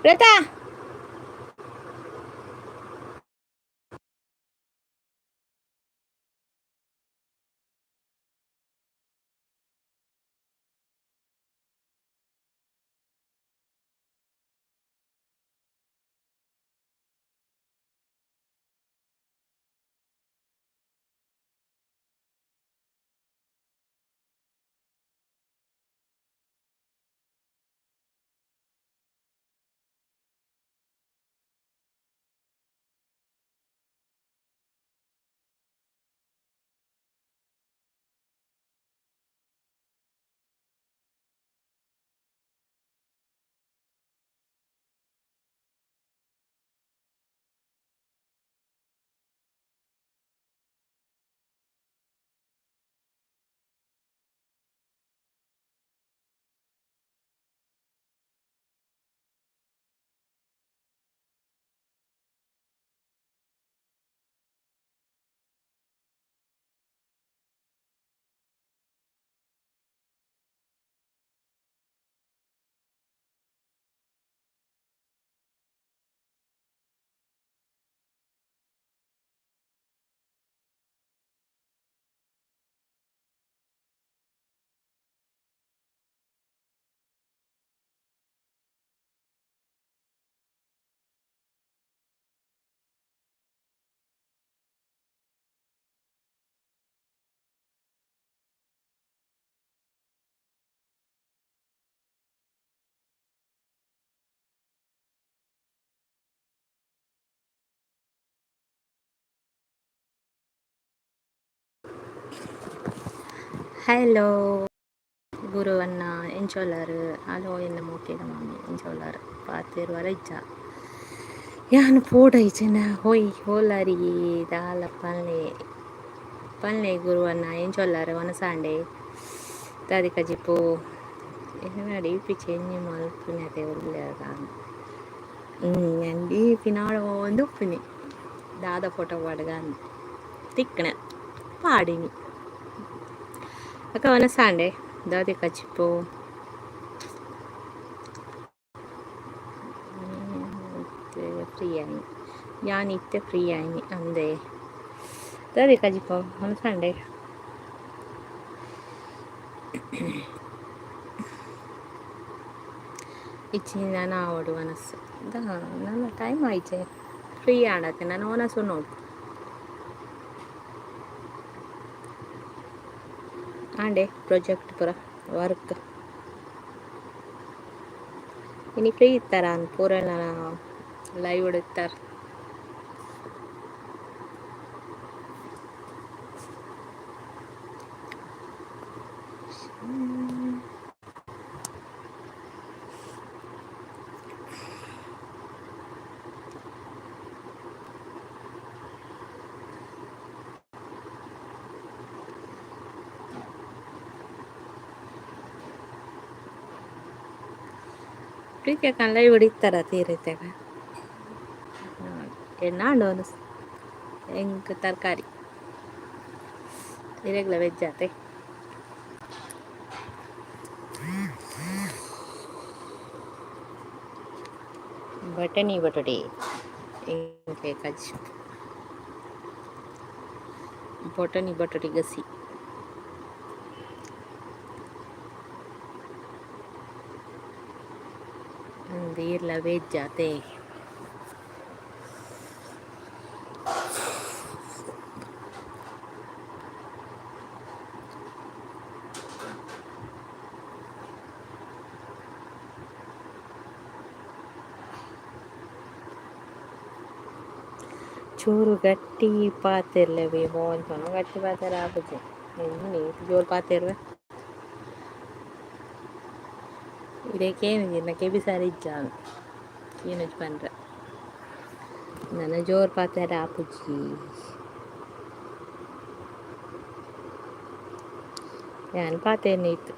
ಪ್ರತಾ Hello, Guru Anna, Encholar, hello in the Moti Mami, Encholar, Patir Varaja. Yan Poda Ichena, Hoi, Holari, Dala Panle Guru Anna, Encholar on a Sunday. Tadika Jipo, Enadi Picheni Mal Punate Ulagan. And if in our own Dupini, the other photo Vadagan, thicknet, pardon. Aka on a Sunday, Dadika Jipo. Free ആയി ഞാൻ ഇത്തെ free ആയി ಅಂದೆ ತರಿ ಕಜಿಪ ಒಂದು Sunday ಇಚ್ಚಿ ನಾನು ಆವಡು ಮನಸ್ಸು ನನ್ನ time ಆಯ್ತೆ ಫ್ರೀ ಆಡತ್ತೆ ನಾನು ಮನಸ್ಸು ನೋಡು ಆಂಡೆ ಪ್ರಾಜೆಕ್ಟ್ ಪೂರ ವರ್ಕ್ ಇನ್ನು ಫ್ರೀ ಇರ್ತಾರ ಪೂರ ಲೈವ್ ಇಡ್ತಾರೆ ಪ್ರೀತಿಯ ಲೈವ್ ಹಿಡಿತಾರ ತೀರೈತಾಗ ಎಣ್ಣಾಂಡು ಹೆಂಗೆ ತರಕಾರಿ ಇರೆಗ್ಲ ವೆಜ್ ಆತೆ ಬಟಣಿ ಬಟಾಟೆ ಹಿಂಗೆ ಕಜ್ಜಿ ಬಟಾಣಿ ಬಟಾಟೆ ಗಸಿ ಇರ್ಲ ವೆಜ್ ಆತೆ ಚೂರು ಗಟ್ಟಿ ಪಾತಿರ್ಲೇವಿ ಮೋಹನ್ ಗಟ್ಟಿ ಪಾತ್ರ ಆಗುತ್ತೆ ಎಣ್ಣೆ ಜೋರು ಪಾತಿರ್ವೆ ಇದಕ್ಕೇನಿದೆ ನಕ್ಕೆ ಬಿಸಾರಿ ಇಜ್ಜಾನು ಏನಕ್ಕೆ ಬಂದ್ರೆ ನನ್ನ ಜೋರು ಪಾತ್ರ ಆಪುಜಿ ഞാൻ പാത്തേനെ ഇತ್ತು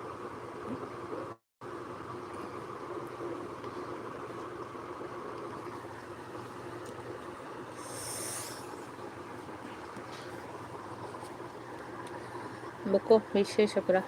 ಬೊಕ್ಕೋ ವಿಶೇಷ ಪುರ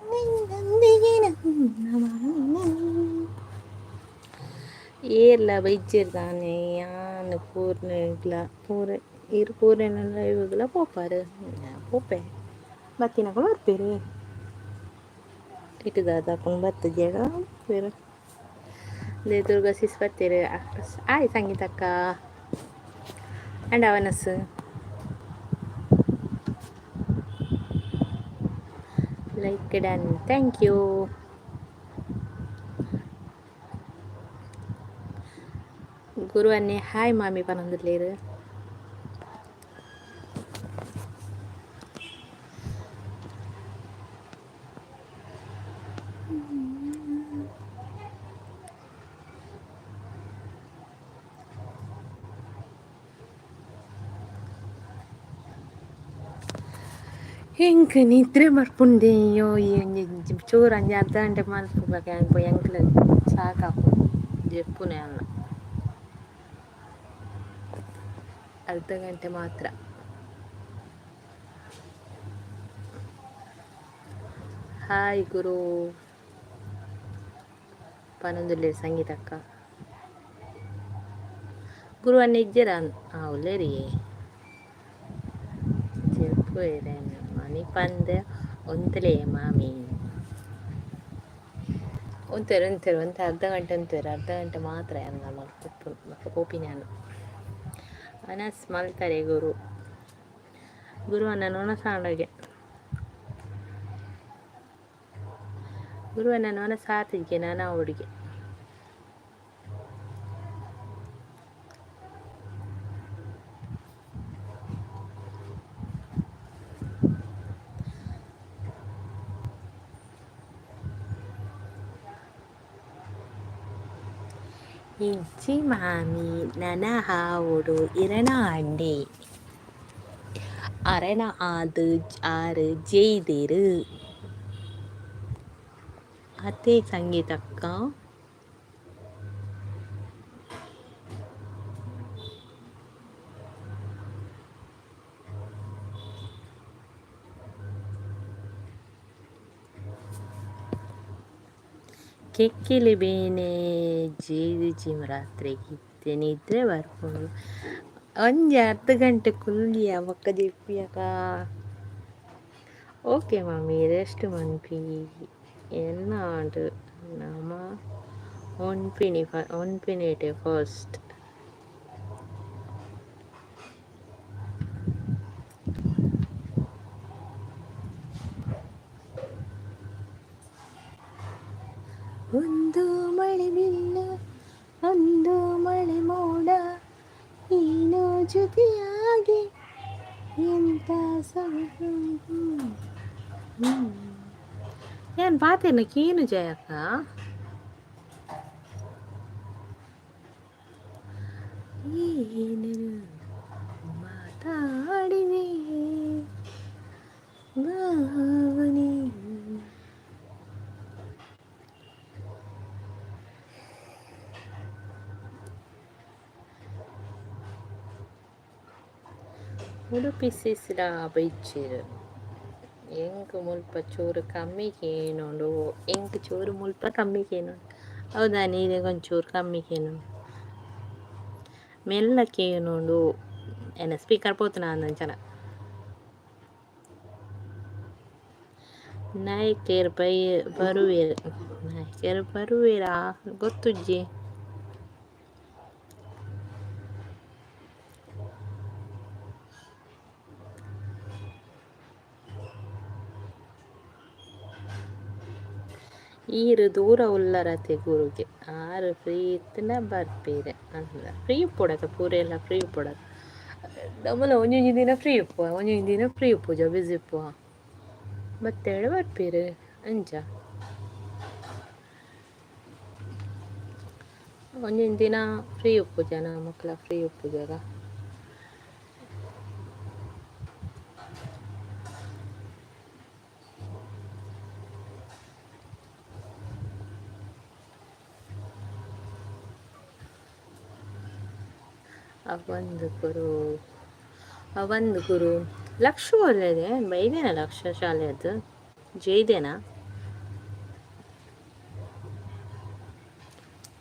ನಿನ್ನೊಂದಿಗೆ ನನ್ನ ಏರ್ಲ ಬೈಜಿರ್ದಾನೆ ಯಾನು ಪೂರ್ಣಗ್ಲ ಪೂರ ಇರು ಪೂರ್ಣೆಲ್ಲ ಇವಾಗಲ ಪೋಪಾರು ಪೋಪೆ ಬತ್ತಿನಕ ಬರ್ಪೇರು ಇಟ್ಟು ದಾದಾಕೊಂಡು ಬರ್ತದ್ಯಾಗ ಬೇರೆ ದುರ್ಗ ಸಿಸ್ ಬರ್ತೀರಿ ಆಯ್ ಸಂಗೀತಕ್ಕ ಆ್ಯಂಡ್ ಅವನಸ್ ಲೈಕ್ ಡನ್ ಥ್ಯಾಂಕ್ ಯು ಗುರು ಅನ್ನೆ ಹಾಯ್ ಮಾಮಿ ಪನೊಂದಿರ್ಲೇರು ಹೆಂಗೆ ನಿದ್ರೆ ಬರ್ಪುಂಡೆಯೋ ಚೂರು ಅಂಜಿ ಅರ್ಧ ಗಂಟೆ ಮಲ್ಪಬೇಕು ಹೆಂಗೆ ಹೆಂಗ್ಲ ಸಾಕಾಪು ಜಪ್ಪುನೆ ಅಲ್ಲ ಅರ್ಧ ಗಂಟೆ ಮಾತ್ರ ಹಾಯ್ ಗುರು ಪನೊಂದುಲ್ಲೆ ಸಂಗೀತಕ್ಕ ಗುರು ಅನ್ನ ಇದ್ದೀರ ಒಳ್ಳೆರಿ చెప్పు ఏదైనా మనీ పందే ಒಂತಲೇ ಮಾಮಿ ಒಂತೇರು ಒಂತೆ ಅರ್ಧ ಗಂಟೆ ಅರ್ಧ ಗಂಟೆ ಮಾತ್ರ ಅನ್ನ ಮಕ್ಕ ಪೋಪಿ ನಾನು ಅನಸ್ ಮಲ್ತಾರೆ ಗುರು ಅನ್ನ ನೋನ ಸಾಂಡಗೆ ಗುರು ಅನ್ನ ನೋನ ಸಾತಿಗೆ ನಾನು ಅವಡಿಗೆ ಇಜ್ಜಿ ಮಾಮಿ ನನ ಹಾವುಡು ಇರಣ ಅಂಡೆ ಅರಣ ಆದು ಆರು ಜೈದಿರು ಅತ್ತೆ ಸಂಗೀತಕ್ಕ ಕೆಕ್ಕಿಲಿ ಬೇನೆ ಜೀವಿಜಿ ರಾತ್ರಿಗೆ ನಿದ್ರೆ ಬರ್ಕೊಂಡು ಒಂಜಿ ಅರ್ಧ ಗಂಟೆ ಕುಲ್ಲಿಯ ಒಕ್ಕ ಜೆಪ್ಪಿಯಕ ಓಕೆ ಮಾಮಿ ರೆಸ್ಟ್ ಮನ್ಪಿ ಎನ್ನಾಡು ನಮ ಒನ್ಪಿನೇಟೆ ಫಸ್ಟ್ ಒಂದು ಮಳೆ ಬಿಲ್ಲ ಒಂದು ಮಳೆ ಮೋಡ ನೀನು ಜೊತೆಯಾಗಿ ಎಂತ ಏನು ಪಾತೇನ ಕೀನು ಜಯಕ್ಕ ಏನು ಮಾತಾಡಿವೆ ಭಾವನೆ ಉಡುಪಿ ಸಿಸ್ರ ಬೈಚೇರು ಎಂಕ್ ಮುಲ್ಪ ಚೂರು ಕಮ್ಮಿ ಕೇನೋಂಡು ಎಂಕ್ ಚೂರು ಮುಲ್ಪ ಕಮ್ಮಿ ಕೇನೋಂಡು ಹೌದಾ ನೀರಿಗೆ ಒಂಚೂರು ಕಮ್ಮಿ ಕೇನೋಂಡು ಮೆಲ್ಲ ಕೇನೋಂಡು ಏನ ಸ್ಪೀಕರ್ ಪೋತನ ಅಂದಂಚನ ನಾಯಕೇರು ಬರುವೇರು ನಾಯಕೇರು ಬರುವೇರಾ ಗೊತ್ತುಜ್ಜಿ ಈರು ದೂರ ಉಲ್ಲರತೆ ಗುರುಗೆ ಆರು ಫ್ರೀ ಇತ್ತನ ಬರ್ಪೇರೆ ಅಂದ ಫ್ರೀ ಪೊಡಕ ಪೂರ ಎಲ್ಲ ಫ್ರೀ ಪೊಡಕ ನಮ್ಮಲ್ಲ ಒಂದೊಂದು ದಿನ ಫ್ರೀ ಉಪ್ಪು ಒಂದೊಂದು ದಿನ ಫ್ರೀ ಉಪ್ಪುಜ ಬಿಸಿ ಉಪ್ಪು ಮತ್ತೇಳು ಬರ್ಪೇರೆ ಅಂಚ ಒಂದೊಂದು ದಿನ ಫ್ರೀ ಉಪ್ಪುಜ ನಾ ಮಕ್ಕಳ ಫ್ರೀ ಉಪ್ಪುಜಾಗ ಅವಂದು ಗುರು ಲಕ್ಷ ಒಳ್ಳೆಯದೆ ಬೈದೇನ ಲಕ್ಷ ಶಾಲೆ ಅದು ಜೈದೇನಾ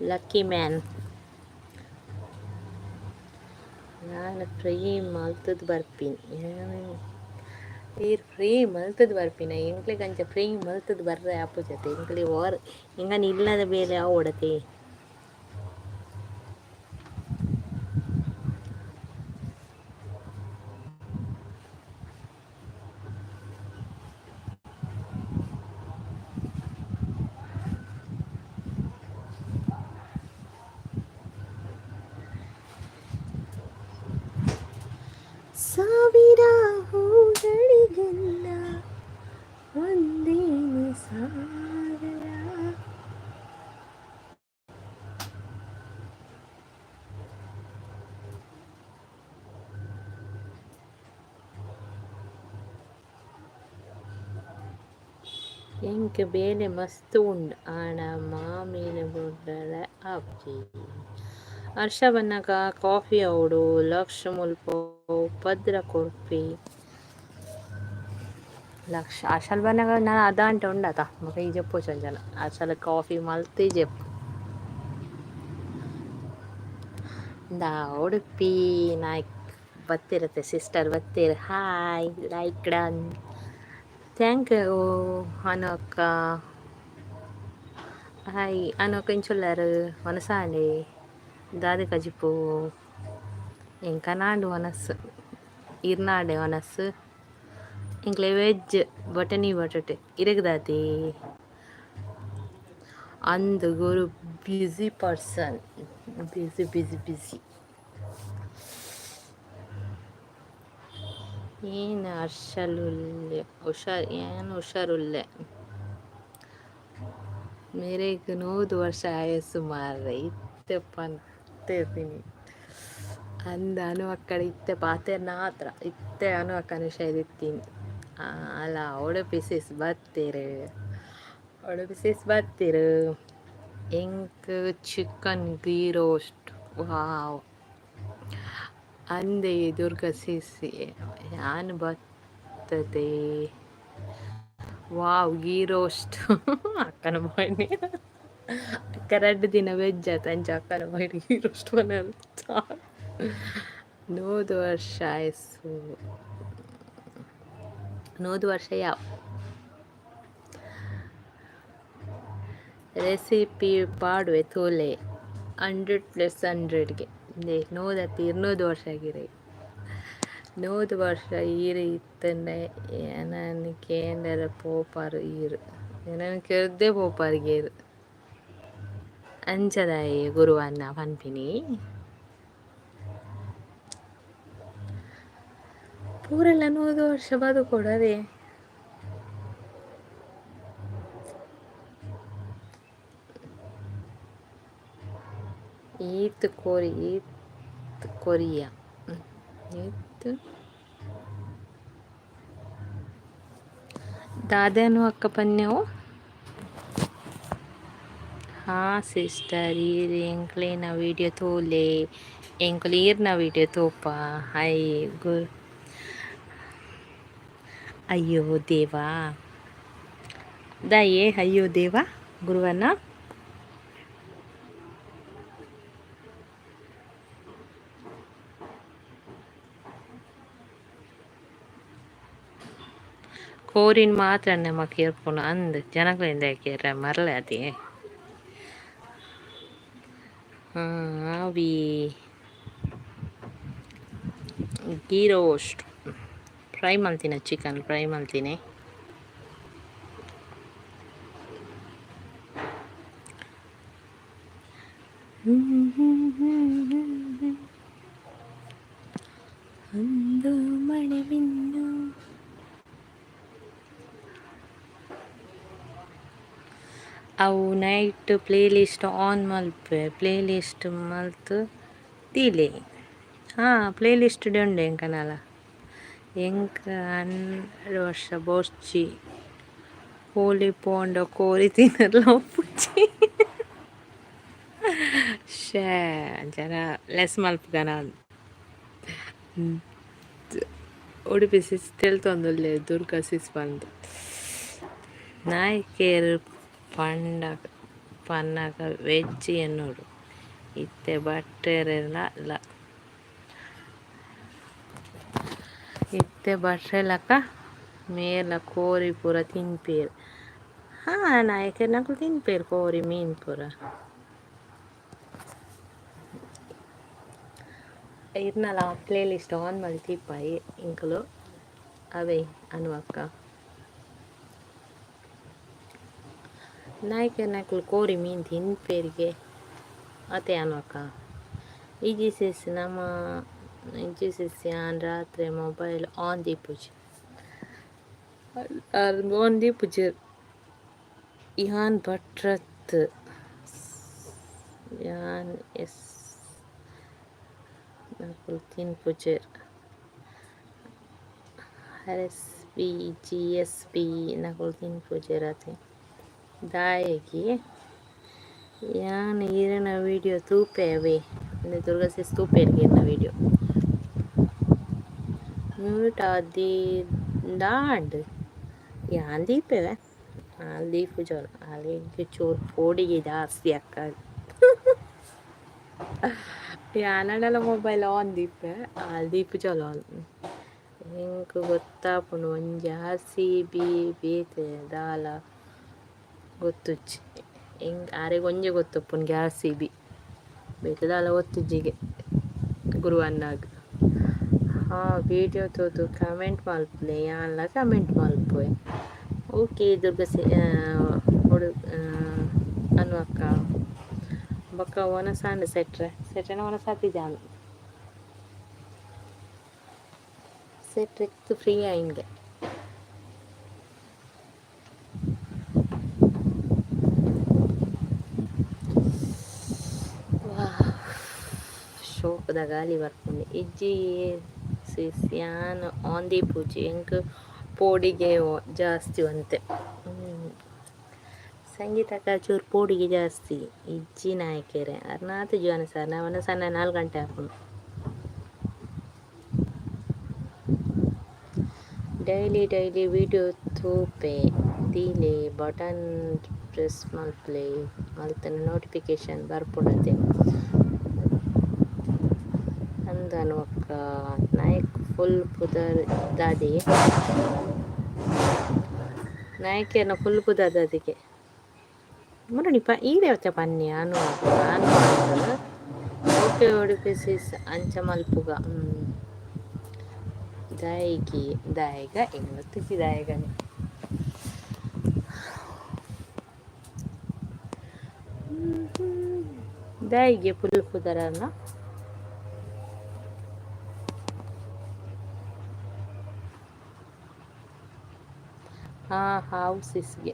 ಲಕ್ಕಿ ಮ್ಯಾನ್. ನಾನು ಫ್ರೀ ಮಲ್ತದ ಬರ್ಪೀನಿ. ತೀರ್ ಫ್ರೀ ಮಲ್ತದ ಬರ್ಪಿನ ಇಂಕ್ಲೆ ಕಂಚ ಫ್ರೀ ಮಲ್ತದ ಬರ್ರೆ ಆಪು ಜೊತೆ ಇಂಕ್ಲೆ ಓರ್ ಇಂಗನ್ ಇಲ್ಲದ ಬೇಲೆ ಆ ಓಡತೆ. ಸಾವಿರ ಹೂಗಳಿಗೆಲ್ಲ ಒಂದೇನೆ ಸಾಗರ. ಇಂಕ್ ಬೇಲೆ ಮಸ್ತ್ ಉಂಡು ಆಣ ಮಾಮೀನ ಬುಡ್ಡಲ ಆಪ್ಜಿ. ಹರ್ಷ ಬನ್ನಗ ಕಾಫಿ ಅವಡು ಲಕ್ಷ ಮುಲ್ಪ ಪದ್ರ ಕೊರ್ಪಿ ಲಕ್ಷ ಅಸಲ್ ಬನ್ನಗ ನಾನು ಅದಾಂಟ ಉಂಡತ ಮಗ ಈ ಜಪ್ಪು ಚಂಜನ ಅಸಲ್ ಕಾಫಿ ಮಲ್ತಿ ಜಪ್ಪು ದಾ ಉಡುಪಿ ನಾಯ್ಕ್ ಬತ್ತಿರತ್ತೆ ಸಿಸ್ಟರ್ ಬತ್ತೀರ. Hi like done thank you Anu ಅಕ್ಕ. ಹಾಯ್ ಅನು ಅಕ್ಕ ಇಂಚುಲ್ಲಾರು ಹೊನಸಾಂಡೆ ದಾದಿ ಕಜಿಪು ಇಂಕ ನಾಂಡು ಹೊನಸ್ಸು ಇರ್ನಾಡೆ ಹೊನಸ್ಸು ಇಂಕ್ಲೆ ವೆಜ್ ಬಟನಿ ಬಟಾಟೆ ಇರಗದಾತಿ ಅಂದ್ ಗುರು busy person busy busy busy. ಏನು ಹರ್ಷಲುಲ್ಲೆ ಏನು ಹುಷಾರುಲ್ಲೆ ಮೇರೆಗೆ 9 ವರ್ಷ ಆಯಸ್ಸು ಮಾರ್ರೆ ಇತ್ತೆ ಪಂತೇತೀನಿ ಅಂದ ಅನು ಅಕ್ಕಡ ಇತ್ತೆ ಪಾತೆರ್ನ ಹತ್ರ ಇತ್ತೆ ಅನು ಅಕ್ಕನ ವಿಷಯದಿತ್ತೀನಿ ಅಲ್ಲ ಒಡಪಿಸಿಸ್ ಬತ್ತೀರು ಎಂಕ್ ಚಿಕನ್ ಗೀ ರೋಸ್ಟ್ ವಾವ್ ಅಂದೆ ದುರ್ಗ ಸಿಸಿ ಯಾನ್ ಬರ್ತದೆ ವಾವ್ ಗೀ ರೋಸ್ಟ್ ಅಕ್ಕನ ಬಾಯ್ನಿ ಅಕ್ಕ 2 ದಿನ ವೆಜ್ ಆಯ್ತು ಅಂಚ ಅಕ್ಕನ ಬಾಯ್ನಿ ಗೀ ರೋಸ್ಟ್ ಬನ್ನರು 9 ವರ್ಷ ಆಯಸ್ಸು 9 ವರ್ಷ ಯಾವ ರೆಸಿಪಿ ಪಾಡುವೆ ತೋಲೆ 100+100ಗೆ ನೋದತ್ತಿ 200 ವರ್ಷ ಆಗಿರೆ 9 ವರ್ಷ ಈರು ಇತ್ತಂಡೆ ಏನನ್ನು ಕೇಂದ್ರ ಪೋಪಾರು ಈರು ಏನನ್ನು ಕೆರ್ದೆ ಪೋಪಾರಿಗೇರು ಅಂಚದಾಯಿ ಗುರುವನ್ನ ಪನ್ಪಿನಿ ಪೂರೆಲ್ಲ 9 ವರ್ಷ ಬದುಕೊಡದೆ ಈತ್ ಕೊರಿಯಾ ಈತ್ ದಾದನು ಅಕ್ಕ ಪನ್ಯವು. हाँ सिस्टर ये ಎಂಕ್ಲೇನ ವಿಡಿಯೋ ತೋಲೆ ಎಂಕ್ಲು ಈರ್ನ ವಿಡಿಯೋ ತೋಪ ಹೈ ಗುರು ಅಯ್ಯೋ ದೇವಾ ದಯೇ ಅಯ್ಯೋ ದೇವಾ ಗುರುವನ್ನ ಕೋರಿನ್ ಮಾತ್ರ ನಮ್ಮ ಕೇರ್ಪುಣ ಅಂದ್ ಜನಗಳಿಂದ ಕೇರ ಮರಳೆ ಅದೇ ಅವಿ ಗೀ ರೋಸ್ಟ್ ಫ್ರೈ ಮಾಡ್ತೀನಿ ಚಿಕನ್ ಫ್ರೈ ಮಾಡ್ತೀನಿ ಒಂದು ಮಳೆ ಬಿಂದು ಅವು ನೈಟ್ ಪ್ಲೇಲಿಸ್ಟ್ ಆನ್ ಮಲ್ಪೆ ಪ್ಲೇಲಿಸ್ಟ್ ಮಲ್ತು ತೀಲೆ ಹಾಂ ಪ್ಲೇಲಿಸ್ಟ್ ಉಂಡೆ ಎಂಕನಲ್ಲ ಎಂಕ 12 ವರ್ಷ ಬೋರ್ಚಿ ಕೋಳಿ ಪೋಂಡ ಕೋರಿ ತಿನ್ನಲ್ಲ ಪುಚ್ಚಿ ಶೇ ಜನ ಲೆಸ್ ಮಲ್ಪಗನ ಉಡುಪಿ ಸಿಸ್ ತೆಲ್ತೊಂದುಲ್ಲೆ ದುರ್ಗ ಸಿಸ್ ಬಂದು ನಾಯ್ಕೇರು ಪಂಡಗ ಪನ್ನಗ ವೆಜ್ ಎನ್ನುಡು ಇತ್ತೆ ಬಟ್ಟೆರೆಲ್ಲ ಇತ್ತೆ ಬಟ್ರೆಲಕ ಮೇಲ ಕೋರಿ ಪೂರ ತಿನ್ಪೇರು. ಹಾ ನಾಯ್ಕೇರು ನಕಲು ತಿನ್ಪೇರು ಕೋರಿ ಮೀನು ಪೂರ ಇರ್ನಲ್ಲ ಪ್ಲೇ ಲಿಸ್ಟ್ ಆನ್ ಮಾಡಿ ತಿಪ್ಪಾಯಿ ಇಂಕಲು ಅವೇ ಅನುವಕ್ಕ ನಾಯ್ಕೇರು ನಕಲು ಕೋರಿ ಮೀನು ತಿನ್ಪೇರಿಗೆ ಅತ್ತೆ ಅನುವಕ್ಕ ಈಜಿಸೆಸ್ ನಮ್ಮ ಈಜಿಸೆಸ್ ಯಾನ್ ರಾತ್ರಿ ಮೊಬೈಲ್ ಆನ್ ದೀಪುಜಿ ಆನ್ ದೀಪುಜಿ ಯಾನ್ ಭಟ್ರತ್ ಯಾನ್ ಎಸ್ ನಕುಲು ತಿನ್ಪುಜರ್ RSP GSP ನಕುಲು ತಿನ್ಪುಜರ್ ಅತೆ ದಾಯಗಿ ಯಾನ್ ಈರಿನ ವೀಡಿಯೋ ತೂಪೇವೆ ದುರ್ಗಸೆಸ್ ತೂಪೇರಿಗೆ ಇರಿನ ವೀಡಿಯೋ ಮ್ಯೂಟ್ ಆದ್ ಯಾನ್ ದೀಪೇವೆ ಅಲ್ಲಿ ದೀಪುಜೋರು ಅಲ್ಲಿಗೆ ಚೂರು ಪೋಡಿಗೆ ಜಾಸ್ತಿ ಅಕ್ಕ ಯಾನಡೆಲ್ಲ ಮೊಬೈಲ್ ಆನ್ ದೀಪೆ ಅಲ್ಲಿ ದೀಪುಜೋಲು ಹೆಂಗೆ ಗೊತ್ತಾಪುಂಡು ಒಂಜಿ RCB ಬೇತೆ ದಾಲ ಗೊತ್ತುಜ್ಜಿ ಹೆಂಗೆ ಆರೆಗೆ ಒಂಜೆ ಗೊತ್ತಪ್ಪುನ್ಗೆ RCB ಬೇತೆ ದಾಲ ಗೊತ್ತುಜ್ಜಿಗೆ ಗುರುವನ್ನಾಗ ವಿಡಿಯೋ ತೋದು ಕಮೆಂಟ್ ಮಲ್ಪಲೆ ಯಾನ್ಲ ಕಮೆಂಟ್ ಮಲ್ಪೋಯ್ ಓಕೆ ದುರ್ಗಸೆ ಅನ್ವಕ್ಕ ಬೊಕ್ಕ ಒನಸಾಂಡ್ ಸೆಟ್ರೆನ ಒನಸಾತಿ ಜಾನು ಸೆಟ್ರೆಕ್ತು ಫ್ರೀ ಆಯಿಂಗೆ ಶೋಕದ ಗಾಲಿ ಬರ್ತೀನಿ ಇಜ್ಜಿ ಯಾನ್ ಆನ್ ದಿ ಪೂಜೆ ಹೆಂಗೆ ಪೋಡಿಗೆ ಜಾಸ್ತಿ ಅಂತೆ ಸಂಗೀತಕ್ಕ ಚೂರು ಪೋಡಿಗೆ ಜಾಸ್ತಿ ಇಜ್ಜಿ ನಾಯಕೇರೆ ಅರ್ನಾಥ ಜೀವನ ಸರ್ ನಾವನ್ನ ಸಣ್ಣ 4 ಗಂಟೆ ಹಾಕೊಂಡು ಡೈಲಿ ವಿಡಿಯೋ ತೂಪೆ ತೀಲೆ ಬಟನ್ ಪ್ರೆಸ್ ಮಲ್ಪ್ಲೆ ಮಲ್ತನ ನೋಟಿಫಿಕೇಶನ್ ಬರ್ಪುಡತೆ ಅಂದನು ಅಕ್ಕ ನಾಯಕ್ ಫುಲ್ ಪುದರ್ ದಾದಿ ನಾಯಕೇನ ಫುಲ್ ಪುದರ್ ದಾದಿಗೆ ಮುರಣಿಪ ಈ ದೇವತೆ ಪನ್ನಿ ಅನು ಓಕೆ ಒಡಿಪಿಸಿಸ್ ಅಂಚ ಮಲ್ಪುಗ ದಾಯಿಗ ಇವತ್ತಿಗೆ ದಾಯಿಗನೆ ದಾಯಿಗೆ ಫುಲ್ ಪುದರನ್ನ ಹೌಸಿಸ್ಗೆ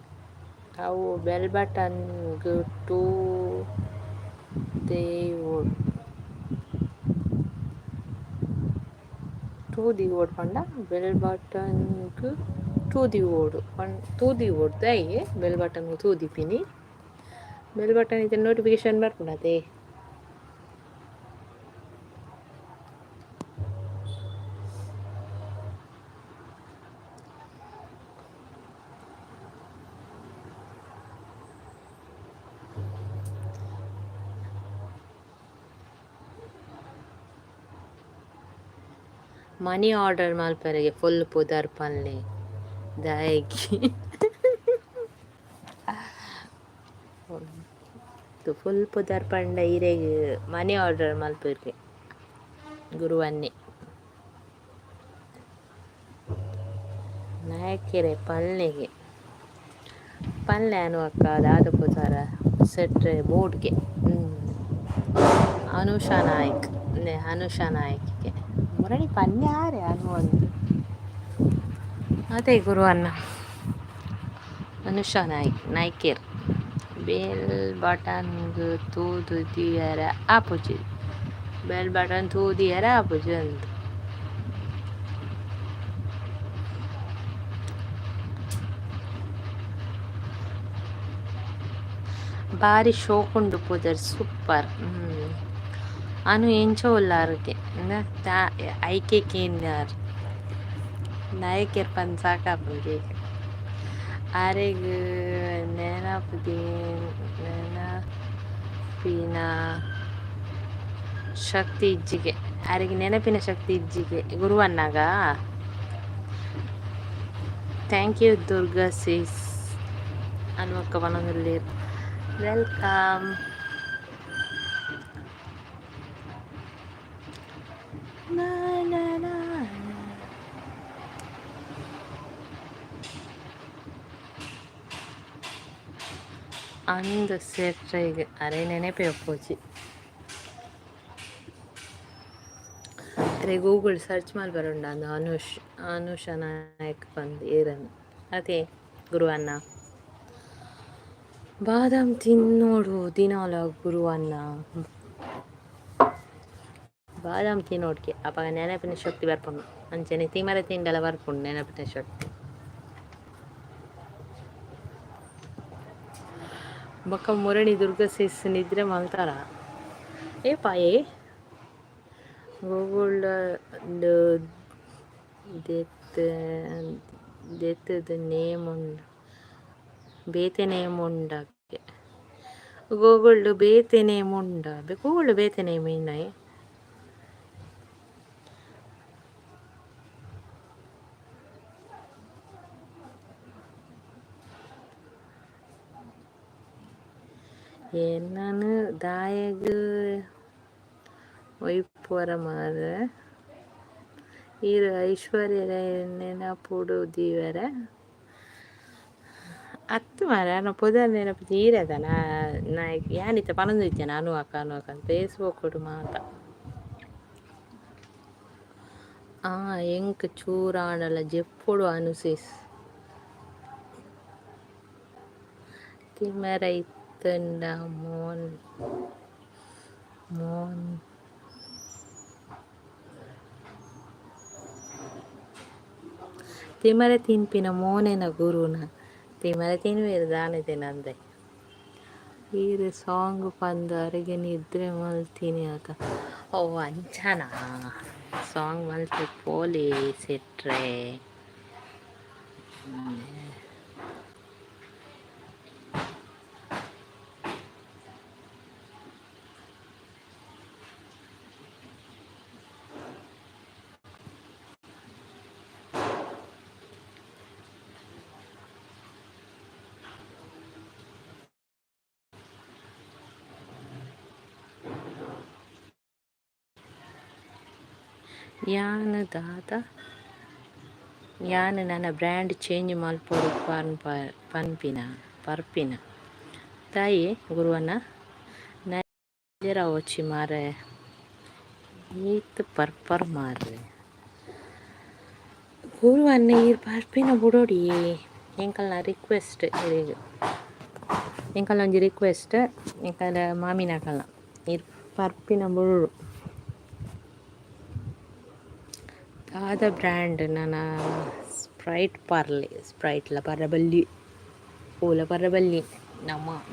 ಅವು ಬೆಲ್ ಬಟನ್ ಟೂ ದಿ ಓಡ್ ಪಂಡ ಬೆಲ್ ಬಟನ್ ಟೂ ದಿ ಓಡ್ ದೈ ಬೆಲ್ ಬಟನ್ ತೂದಿ ಪಿನಿ ಬೆಲ್ ಬಟನ್ ಇದೆ ನೋಟಿಫಿಕೇಶನ್ ಬರ್ಪುಡತೆ ಮನಿ ಆರ್ಡರ್ ಮಲ್ಪರೆಗೆ ಫುಲ್ ಪುದರ್ ಪಲ್ಲೆ ದಾಯಿಗೆ ಫುಲ್ ಪುದರ್ ಪಂಡ ಇರೆಗೆ ಮನಿ ಆರ್ಡರ್ ಮಲ್ಪರ್ಗೆ ಗುರುವನ್ನೆ ನಾಯಕೆರೆ ಪಲ್ಲೆಗೆ ಪಲ್ಲೆ ಅನ್ನುವಕ್ಕ ದಾದ ಪುದರ ಸೆಟ್ರೆ ಬೋರ್ಡ್ಗೆ ಅನುಷಾ ನಾಯಕ್ಗೆ ಮುರಣಿ ಪನ್ನೆ ಆರೆ ಅನ್ನುವಂದು ಅದೇ ಗುರುವನ್ನ ಅನುಷಾ ನಾಯ್ಕೇರ್ ಬೆಲ್ ಬಟನ್ ತೂದು ದಿಯರ ಆಪುಜಿ ಬೆಲ್ ಬಟನ್ ತೂದಿಯರ ಆಪುಜಿ ಅಂತ ಭಾರಿ ಶೋಕುಂಡು ಪುದರ್ ಸೂಪರ್ ಅನು ಎಂಚೋ ಉಲ್ಲಾರಕ್ಕೆ ಐಕೆ ಕೇನ್ಯಾರ್ ನಾಯಕೇರ್ ಪನ್ ಸಾಕಾಪುಗೆ ಆರೆಗ್ ನೆನಪಿನ ಶಕ್ತಿ ಇಜ್ಜಿಗೆ. ಆರೆಗ್ ನೆನಪಿನ ಶಕ್ತಿ ಇಜ್ಜಿಗೆ ಗುರುವನ್ನಾಗ. ಥ್ಯಾಂಕ್ ಯು ದುರ್ಗಾ ಸೀಸ್ ಅನ್ವಕ್ಕ ಮನದಲ್ಲಿ ವೆಲ್ಕಮ್. ಅಂದು ಸೆಟ್ರೈಗ್ ಅರೆ ನೆನಪೆ ಒಪ್ಪೋಚಿ. ಅರೆ ಗೂಗಲ್ ಸರ್ಚ್ ಮಾಡಿ ಬರೋಣ ಅಂದು ಅನುಷ ನಾಯಕ್ ಬಂದು ಏರನ್ನು ಅದೇ ಗುರುವನ್ನ ಬಾದಾಮ್ ತಿನ್ನೋಡು ದಿನಾಲ ಗುರುವನ್ನ ಬಾದಾಮ್ ತಿನ್ನೋಡ್ಕೆ ಅಪ್ಪ ನೆನಪಿನ ಶಕ್ತಿ ಬರ್ಪುಂಡು ಅಂಚನೆ ತಿಮರೆ ತಿಂಡೆಲ್ಲ ಬರ್ಪುಂಡು ನೆನಪಿನ ಶಕ್ತಿ. ಬೊಕ್ಕ ಮುರಣಿ ದುರ್ಗ ಸೇಸ್ ನಿದ್ರೆ ಮಲ್ತಾರ ಏ ಪಾಯೇ ಗೂಗಲ್ ದೆತ್ತದ ನೇಮ್ ಉಂಡು ಬೇತೆ ನೇಮ್ ಉಂಡಕ್ಕೆ ಗೂಗಲ್ ಬೇತೆ ನೇಮ್ ಉಂಡ ಗೂಗಲ್ ಬೇತೆ ನೇಮ್ ಇನ್ನಾಯಿ ನಾನು ದಾಯಗ್ ಒಯ್ಪುವರ ಮಾರ ಈರು ಐಶ್ವರ್ಯ ನೆನಪುಡು ದೀವರ ಅತ್ತು ಮಾರ ನಾ ಪೊದರ್ ನೆನಪು ತೀರದ ನಾ ಯಾನಿತ್ತ ಪನೊಂದು ಇತ್ತೆ ನಾನು ಅಕ್ಕ ಫೇಸ್ಬುಕ್ ಮಾತ ಎಂಕ್ ಚೂರಾಣಲ ಜೆಪ್ಪುಡು ಅನುಸೇಸ್ ತಿಮ್ಮರ ಇತ್ತಂಡ ಮೋನ್ ತಿಮರೆ ತಿನ್ಪಿನ ಮೋನೆನ ಗುರುನ ತಿಮರೆ ತಿನ್ವೇರು ದಾನೆ ನಂದೆ ಈರು ಸಾಂಗ್ ಪಂದ ಅರೆಗೆ ನಿದ್ರೆ ಮಲ್ತೀನಿ ಆತ ಓ ಅಂಚನ ಸಾಂಗ್ ಮಲ್ತಿ ಪೋಲಿ ಸೆಟ್ರೆ ಯಾನ್ ನನ್ನ ಬ್ರ್ಯಾಂಡ್ ಚೇಂಜ್ ಮಲ್ಪೊಡು ಪರ್ಪಿನ ತಾಯಿ ಗುರುವನ್ನ ನಜರ ಓಚಿ ಮಾರೆ ಈತ್ ಪರ್ಪರ್ ಮಾರ್ರೆ ಗುರುವನ್ನ ಈ ಪರ್ಪಿನ ಬುಡೋಡಿ ಎಂಕಲ್ನ ರಿಕ್ವೆಸ್ಟ್ ಎಂಕಲ್ನ ಒಂಜಿ ರಿಕ್ವೆಸ್ಟ್ ಎಂಕಲ್ನ ಮಾಮಿನಕಲ್ನ ಈ ಪರ್ಪಿನ ಬುಡು ದಾದ ಬ್ರ್ಯಾಂಡ್ ನನ್ನ ಸ್ಪ್ರೈಟ್ಲ ಪರಬಲ್ಲಿ ಓಲ ಪರಬಲ್ಲಿ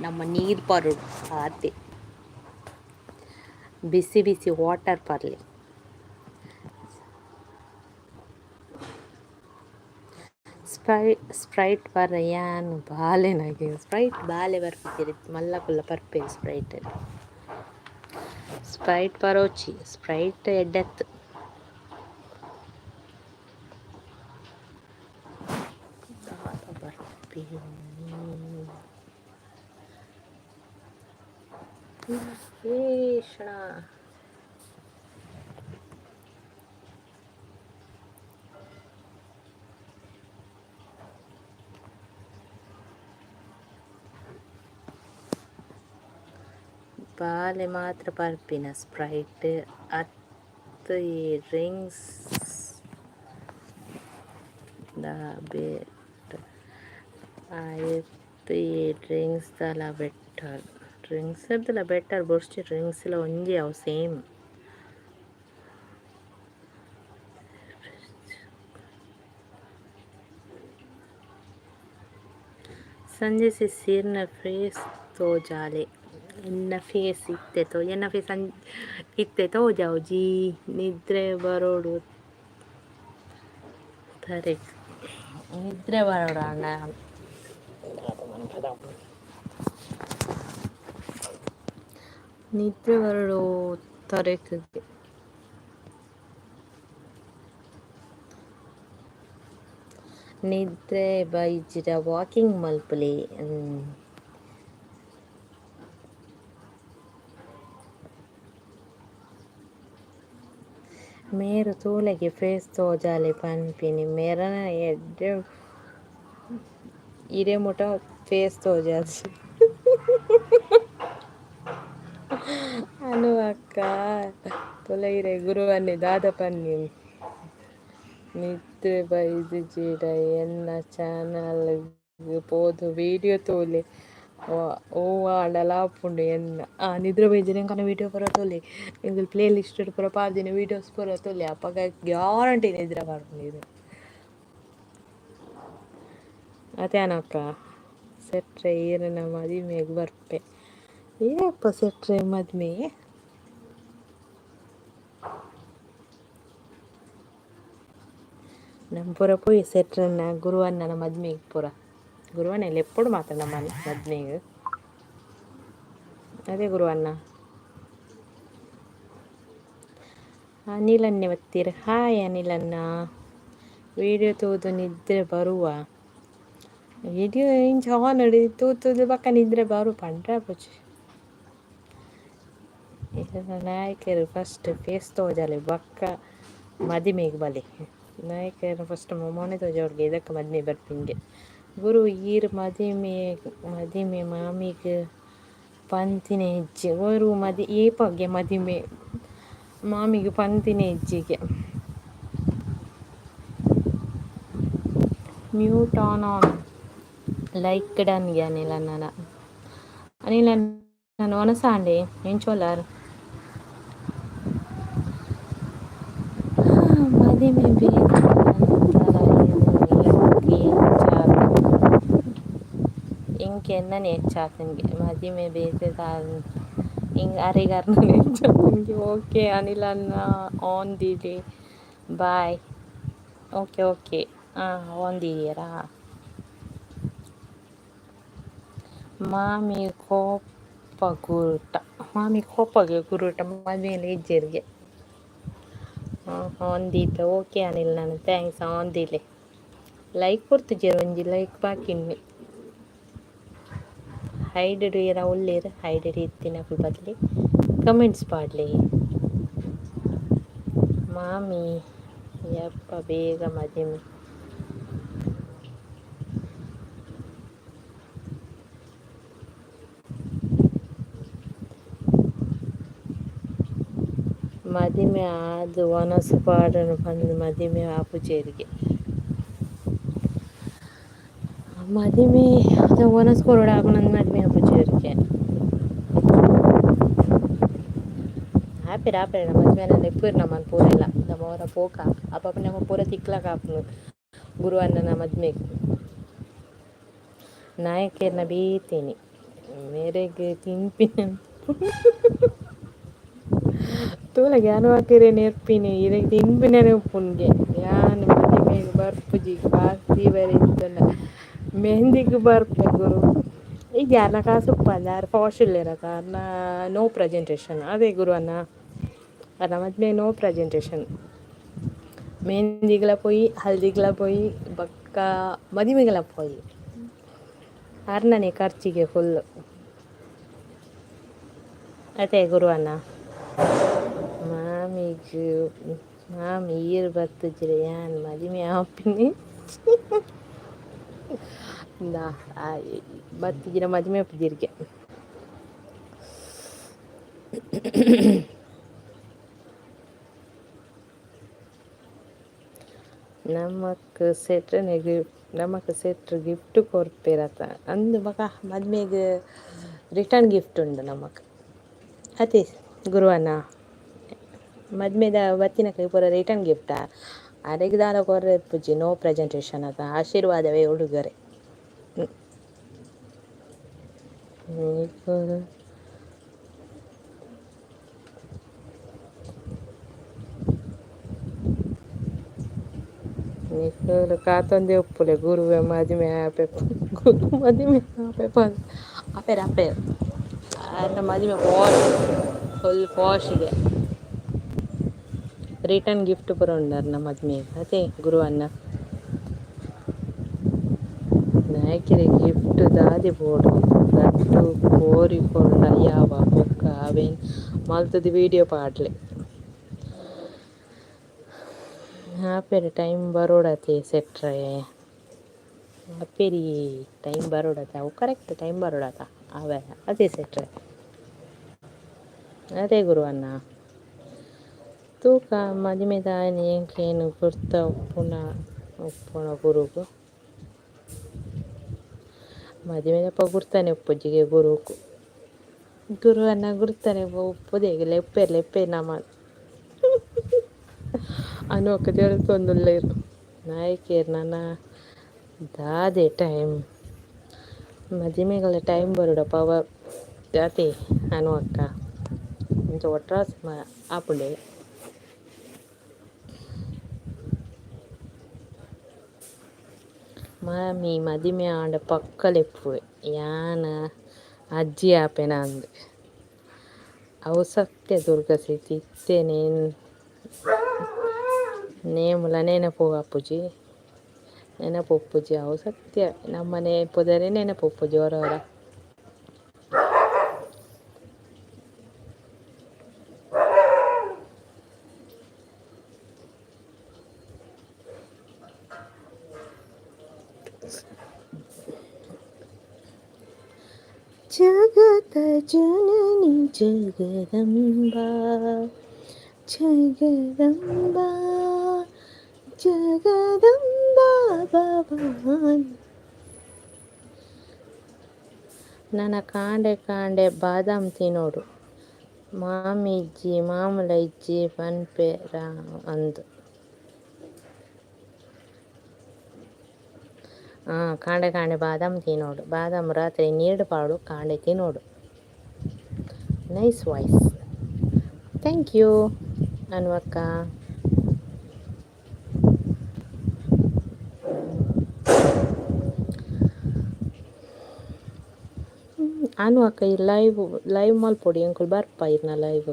ನಮ್ಮ ನೀರು ಪರುಡು ಆತೆ ಬಿಸಿ ವಾಟರ್ ಪರ್ಲಿ ಸ್ಪ್ರೈಟ್ ಪರ ಯಾನ್ ಬಾಲೆನಾಗೆ ಸ್ಪ್ರೈಟ್ ಬಾಲೆ ಬರ್ಪಿದ್ದೀರಿ ಮಲ್ಲಕುಲ್ಲ ಪರ್ಪೆ ಸ್ಪ್ರೈಟ್ ಪರೋಚಿ ಸ್ಪ್ರೈಟ್ ಎಡ್ಡೆತ್ತು ಕೃಷ್ಣ ಬಾಲೆ ಮಾತ್ರ ಪರ್ಪಿನ ಸ್ಪ್ರೈಟ್ ಅತ್ತು ಈ ಡ್ರಿಂಕ್ಸ್ ಆಯ್ತು ಈ ಡ್ರಿಂಕ್ಸ್ ದಲ ಬೆಟರ್ ಬೋರ್ಸ್ಟ್ ಡ್ರಿಂಕ್ಸ್ ಎಲ್ಲ ಒಂಜಿ ಅವು ಸೇಮ್ ಸಂಜೆ ಸಿರ್ನ ಫೇಸ್ ತೋಜಾಲೆ ಎನ್ನ ಫೇಸ್ ಇತ್ತೆ ತೋಜಾವು ಜಿ ನಿದ್ರೆ ಬರೋಡು ತರೆ ನಿದ್ರೆ ಬರೋಡು ಅಣ್ಣ ನಿದ್ರೆ ಬರಡು ತರೇಕಿಗೆ ನಿದ್ರೆ ಬೈಜಿರ ವಾಕಿಂಗ್ ಮಲ್ಪುಲೆ. ಮೇರು ತೂಲೆಗೆ ಫೇಸ್ ತೋಜಾಲೆ ಪನ್ಪಿನಿ ಮೇರನ ಎಡ್ಡೆ ಇರೆ ಮುಟ ಫೇಸ್ ತೋಜಾಜಿ ಅನು ಅಕ್ಕ ತೊಲಗಿರೆ ಗುರುವನ್ನೇ ದಾದ ಪನ್ನಿ ನಿದ್ರೆ ಬೈದು ಜೀಡ ಎನ್ನ ಚಾನಲ್ ಪೋದು ವೀಡಿಯೋ ತೋಲೆ ಓ ಆಂಡಲಾಪುಂಡು ಎನ್ನ ನಿದ್ರೆ ಬೈಜಿನ ಕನ ವೀಡಿಯೋ ಪೂರ ತೋಲೆ ಎಂಗಲ್ ಪ್ಲೇ ಲಿಸ್ಟ್ ಪೂರ ಪಾರ್ದಿನ ವೀಡಿಯೋಸ್ ಪೂರ ತೋಲೆ ಅಪ್ಪಗ ಗ್ಯಾರಂಟಿ ನಿದ್ರೆ ಮಾಡ್ಕೊಂಡಿದೆ ಅದೇ ಅನಕ್ಕ ಸೆಟ್ರೆ ಈರನ ಮದುವೆಗೆ ಬರ್ಪೆ ಏಪ್ಪ ಸೆಟ್ರೆ ಮದ್ಮೆ ನಮ್ಮ ಪೂರ ಪೋಯಿ ಸೆಟ್ರನ್ನ ಗುರುವಣ್ಣನ ಮದ್ಮೆಗೆ ಪೂರ ಗುರುವಣ್ಣಲ್ಲಿ ಎప్పుడు ಮಾತ್ರ ನಮ್ಮ ಮದ್ಮೆಗೆ ಅದೇ ಗುರುವಣ್ಣ ಅನಿಲನ್ನೇ ಒತ್ತೀರ ಹಾಯ್ ಅನಿಲನ್ನ ವಿಡಿಯೋ ತೂದು ನಿದ್ರೆ ಬರುವ ವಿಡಿಯೋ ಇಂಚ ಆನ್ ನೋಡಿ ತೂತುದು ಪಕ್ಕ ನಿದ್ರೆ ಬರು ಪಂಡ್ರ ಪುಚ್ಚಿ ಇಲ್ಲ ನಾಯಕರು ಫಸ್ಟ್ ಫೇಸ್ ತೋಜಾಲೆ ಬಕ್ಕ ಮದಿಮೆಗೆ ಬಲೆ ನಾಯಕರು ಫಸ್ಟ್ ಮೊಮ್ಮನೆ ತೋಜವ್ರಿಗೆ ಇದಕ್ಕೆ ಮದ್ಮೆ ಬರ್ಪಿಂಗೆ ಗುರು ಈರು ಮದಿಮೆ ಮಾಮಿಗೆ ಪಂತಿನ ಹೆಜ್ಜೆ ಅವರು ಏಪಗೆ ಮದಿಮೆ ಮಾಮಿಗೆ ಪಂತಿನ ಹೆಜ್ಜೆಗೆ ಮ್ಯೂಟ್ ಆನ್ ಲೈಕ್ ಡನ್ಗೆ ಅನಿಲ ನಾನು ಒನಸಾಂಡೆ ಎಂಚೋಲಾರ್ ಮದಿಮೆ ಬೇಕು ಇಂಕೆ ಎನ್ನನೆ ಹೆಚ್ಚಾತನ್ಗೆ ಮದಿಮೆ ಬೇಕು ಹಿಂಗೆ ಅರೆಗಾರನ ಹೆಚ್ಚಾತನ್ಗೆ ಓಕೆ ಅನಿಲನ್ನ on the day bye okay on the ಇಯರಾ ಮಾಮಿ ಕೋಪಗೆ ಗುರುಟ ಮದುವೆಯಲ್ಲಿ ಹೆಜ್ಜೆರಿಗೆ ಹೊಂದಿದ್ದ ಓಕೆ ಅನಿಲ್ ನಾನು ಥ್ಯಾಂಕ್ಸ್ ಹೊಂದಿಲೆ ಲೈಕ್ ಕೊಡ್ತಿದ್ದೀರ ಒಂಜಿ ಲೈಕ್ ಬಾಕಿನ್ನಿ ಹೈಡೆಡ್ ಇರ ಒಳ್ಳೆಯರ ಹೈಡೆಡ್ ಇತ್ತಿನ ಬದಲಿ ಕಮೆಂಟ್ಸ್ ಪಾಡ್ಲಿ ಮಾಮಿ ಯಪ್ಪ ಬೇಗ ಮದುವೆ ಮದಿಮೆ ಆದು ಒನಸು ಪಾಡನು ಬಂದು ಮದಿಮೆ ಆಪುಜೇರಿಗೆ ಮದಿಮೆ ಅದು ಒನಸು ಕೊರಡ ಆಪುನಂದು ಮದಿಮೆ ಆಪುಜೇರಿಗೆ ಆಪೆರ ಮದುವೆನಲ್ಲಿ ಎಪ್ಪೂರು ನಮ್ಮನ್ನು ಪೂರೆಲ್ಲ ನಮ್ಮವರ ಪೋಕ ಅಪ್ಪ ನಮ್ಮ ಪೂರ ತಿಕ್ಲಕ ಆಪುನು ಗುರುವಣ್ಣನ ಮದ್ಮೆಗೆ ನಾಯಕರನ್ನ ಬೀತೀನಿ ಮೇರೆಗೆ ತಿಂಪಿನ ತೋಲಗೆ ಅನುವಾಕಿರೆ ನೆರ್ಪಿನಿ ಇದಕ್ಕೆ ತಿಂಪಿನ ಉಪ್ಪುನ್ಗೆ ಯಾನು ಮದುವೆಗೆ ಬರ್ಪುಜಿ ಕಾಸ್ತಿ ಬರೀತಲ್ಲ ಮೆಹಂದಿಗೆ ಬರ್ಪೆ ಗುರು ಈಗ ಯಾರನ್ನ ಕಾಸುಪ್ಪ ಯಾರು ಫಾಶಿಲ್ಲರ ಕಾರಣ ನೋ ಪ್ರೆಸೆಂಟೇಷನ್ ಅದೇ ಗುರು ಅನ್ನ ಅದ ಮದುವೆ ನೋ ಪ್ರೆಸೆಂಟೇಷನ್ ಮೆಹಂದಿಗೆಲ್ಲ ಪೋಯಿ ಹಲ್ದಿಗೆಲ್ಲ ಪೋಯಿ ಬಕ್ಕ ಮದುವೆಗೆಲ್ಲ ಪೋಯಿ ಅರ್ನನೆ ಖರ್ಚಿಗೆ ಫುಲ್ಲು ಅದೇ ಗುರು ಅನ್ನ ಮಾಮಿ ಈರು ಬರ್ತಜ್ರೆ ಯಾನ್ ಮದುವೆ ಆಪಿನಿ ಬತ್ತಿಜಿನ ಮದುವೆ ಆಪಿದಿರ್ಗೆ ನಮಕ್ ಸೆಟ್ರ್ ಗಿಫ್ಟ್ ಕೊರ್ಪೇರತ ಅಂದು ಮಗ ಮದ್ಮೆಗೆ ರಿಟರ್ನ್ ಗಿಫ್ಟ್ ಉಂಡು ನಮಕ್ ಅದೇ ಗುರುವಣ್ಣ ಮದ್ಮೆದ ಬತ್ತಿನ ಕೈ ಪೂರ ರಿಟರ್ನ್ ಗಿಫ್ಟಾ ಅರೆಗೆ ದಾರ ಕೊರ್ರೆ ಪುಜಿ ನೋ ಪ್ರೆಸೆಂಟೇಷನ್ ಅದ ಆಶೀರ್ವಾದವೇ ಉಡುಗೊರೆ ನಿಖಲು ಕಾತೊಂದೆ ಒಪ್ಪುಲೆ ಗುರುವೆ ಮದುವೆ ಆಪೆ ಮದುವೆ ಅಪ್ಪೆ ಅಲ್ಲ ಮದುವೆ ಪಾಶ್ ಫುಲ್ ಪಾಶಿಗೆ ರಿಟರ್ನ್ ಗಿಫ್ಟ್ ಪೂರ ಉಂಡಾರ ನಮ್ಮ ಮದುವೆ ಅದೇ ಗುರುವನ್ನ ನಾಯಕಿರಿ ಗಿಫ್ಟ್ ದಾದಿ ಬೋಡು ಲಡ್ಡು ಕೋರಿಕೊಂಡ ಯಾವ ಬೊಕ್ಕ ಅವೇನು ಮಲ್ತದ ವೀಡಿಯೋ ಪಾಡ್ಲೆ ಆಪೆರಿ ಟೈಮ್ ಬರೋಡತೆ ಸೆಟ್ರೆ ಆಪೆರಿ ಟೈಮ್ ಬರೋಡತೆ ಅವು ಕರೆಕ್ಟ್ ಟೈಮ್ ಬರೋಡತ ಅವೇ ಅದೇ ಸೆಟ್ರೆ ಅದೇ ಗುರುವನ್ನ ತೂಕ ಮದುವೆ ದಾನಿ ಏನು ಗುರ್ತ ಉಪ್ಪುಣ ಗುರುಗು ಮದುವೆನಪ್ಪ ಗುರ್ತಾನೆ ಉಪ್ಪುಜಿಗೆ ಗುರುಕು ಗುರುವನ್ನ ಗುರ್ತಾನೆ ಉಪ್ಪುದೇಗಿಲ್ಲ ಎಪ್ಪೆ ನಮ್ಮ ಅನೋಕ ತಿಳ್ಕೊಂಡುಲ್ಲ ಇರು ನಾಯಕೇರು ನನ್ನ ದಾದೆ ಟೈಮ್ ಮದುವೆಗಳ ಟೈಮ್ ಬರೋಡಪ್ಪ ಅವ ಜಾತಿ ಅನು ಅಕ್ಕ ಇಂಚ ಒಟ್ರಾಸ್ ಆಪುಂಡೆ ಮಾಮಿ ಮದುವೆ ಆಂಡ ಪಕ್ಕಲೆಪ್ಪುವೆ ಯಾನ ಅಜ್ಜಿ ಆಪೆನ ಅಂದು ಅವು ಸತ್ಯ ದುರ್ಗಸಿ ತಿತ್ತೇನೆ ನೇಮುಲ ನೆನಪು ಅಪ್ಪುಜಿ ನೆನಪು ಉಪ್ಪುಜಿ ಅವು ಸತ್ಯ ನಮ್ಮನೆ ಪುದರೆ ನೆನಪು ಉಪ್ಪುಜಿ ಹೊರವರ ಜಗತ ಜನನಿ ಜಗದಂಬಾ ಜಗದಂಬಾ ಜಗದಂಬಾ ಭವಾನಿ ನನ್ನ ಕಾಂಡೆ ಬಾದಾಮ್ ತಿನ್ನೋಡು ಮಾಮಿಜ್ಜಿ ಮಾಮೂಲ ಇಜ್ಜಿ ಪನ್ಪೆರ ಅಂದು ಕಾಂಡೆ ಬಾದಾಮ್ ತಿನ್ನೋಡು ಬಾದಾಮ್ ರಾತ್ರಿ ನೀಡು ಪಾಡು ಕಾಂಡೆ ತಿನ್ನೋಡು ನೈಸ್ ವಾಯ್ಸ್ ಥ್ಯಾಂಕ್ ಯು ಅನ್ವಕ್ಕ ಅನ್ವಕ್ಕ ಈ ಲೈವ್ ಮಲ್ಪೊಡಿ ಅಂಕಲ್ ಬರ್ಪ ಇರ್ನ ಲೈವ್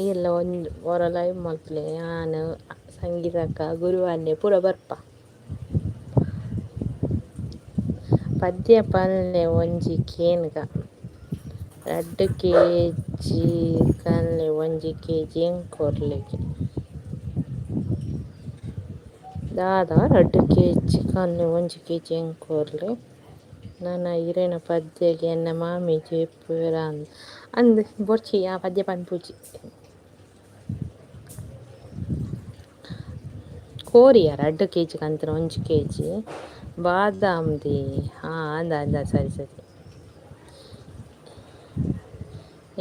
ಇಲ್ಲ ಒಂದು ಹೊರ ಲೈವ್ ಮಲ್ಪಲೆ ನಾನು ಸಂಗೀತಕ್ಕ ಗುರುವನ್ನೇ ಪೂರ ಬರ್ಪ ಪದ್ಯ ಪಲ್ಲೆ ಒಂಜಿ ಕೇನ್ಗ 2 kg ಕಲ್ಲೆ 1 kg ಎಂಕೊರ್ಲೆಗೆ ದಾದ 2 kg ಕಲ್ಲೆ 1 kg ಎಂಕೊರ್ಲೆ ನನ್ನ ಇರೇನ ಪದ್ಯಗೆ ಎನ್ನ ಮಾಮಿ ಜೇಪುರ ಅಂದು ಬೊರ್ಚಿ ಆ ಪದ್ಯ ಪನ್ಪುಜಿ ಕೋರಿಯ 2 kg ಕಂತನ 1 kg ಬಾದಾಮ್ದಿ ಅಂದ ಸರಿ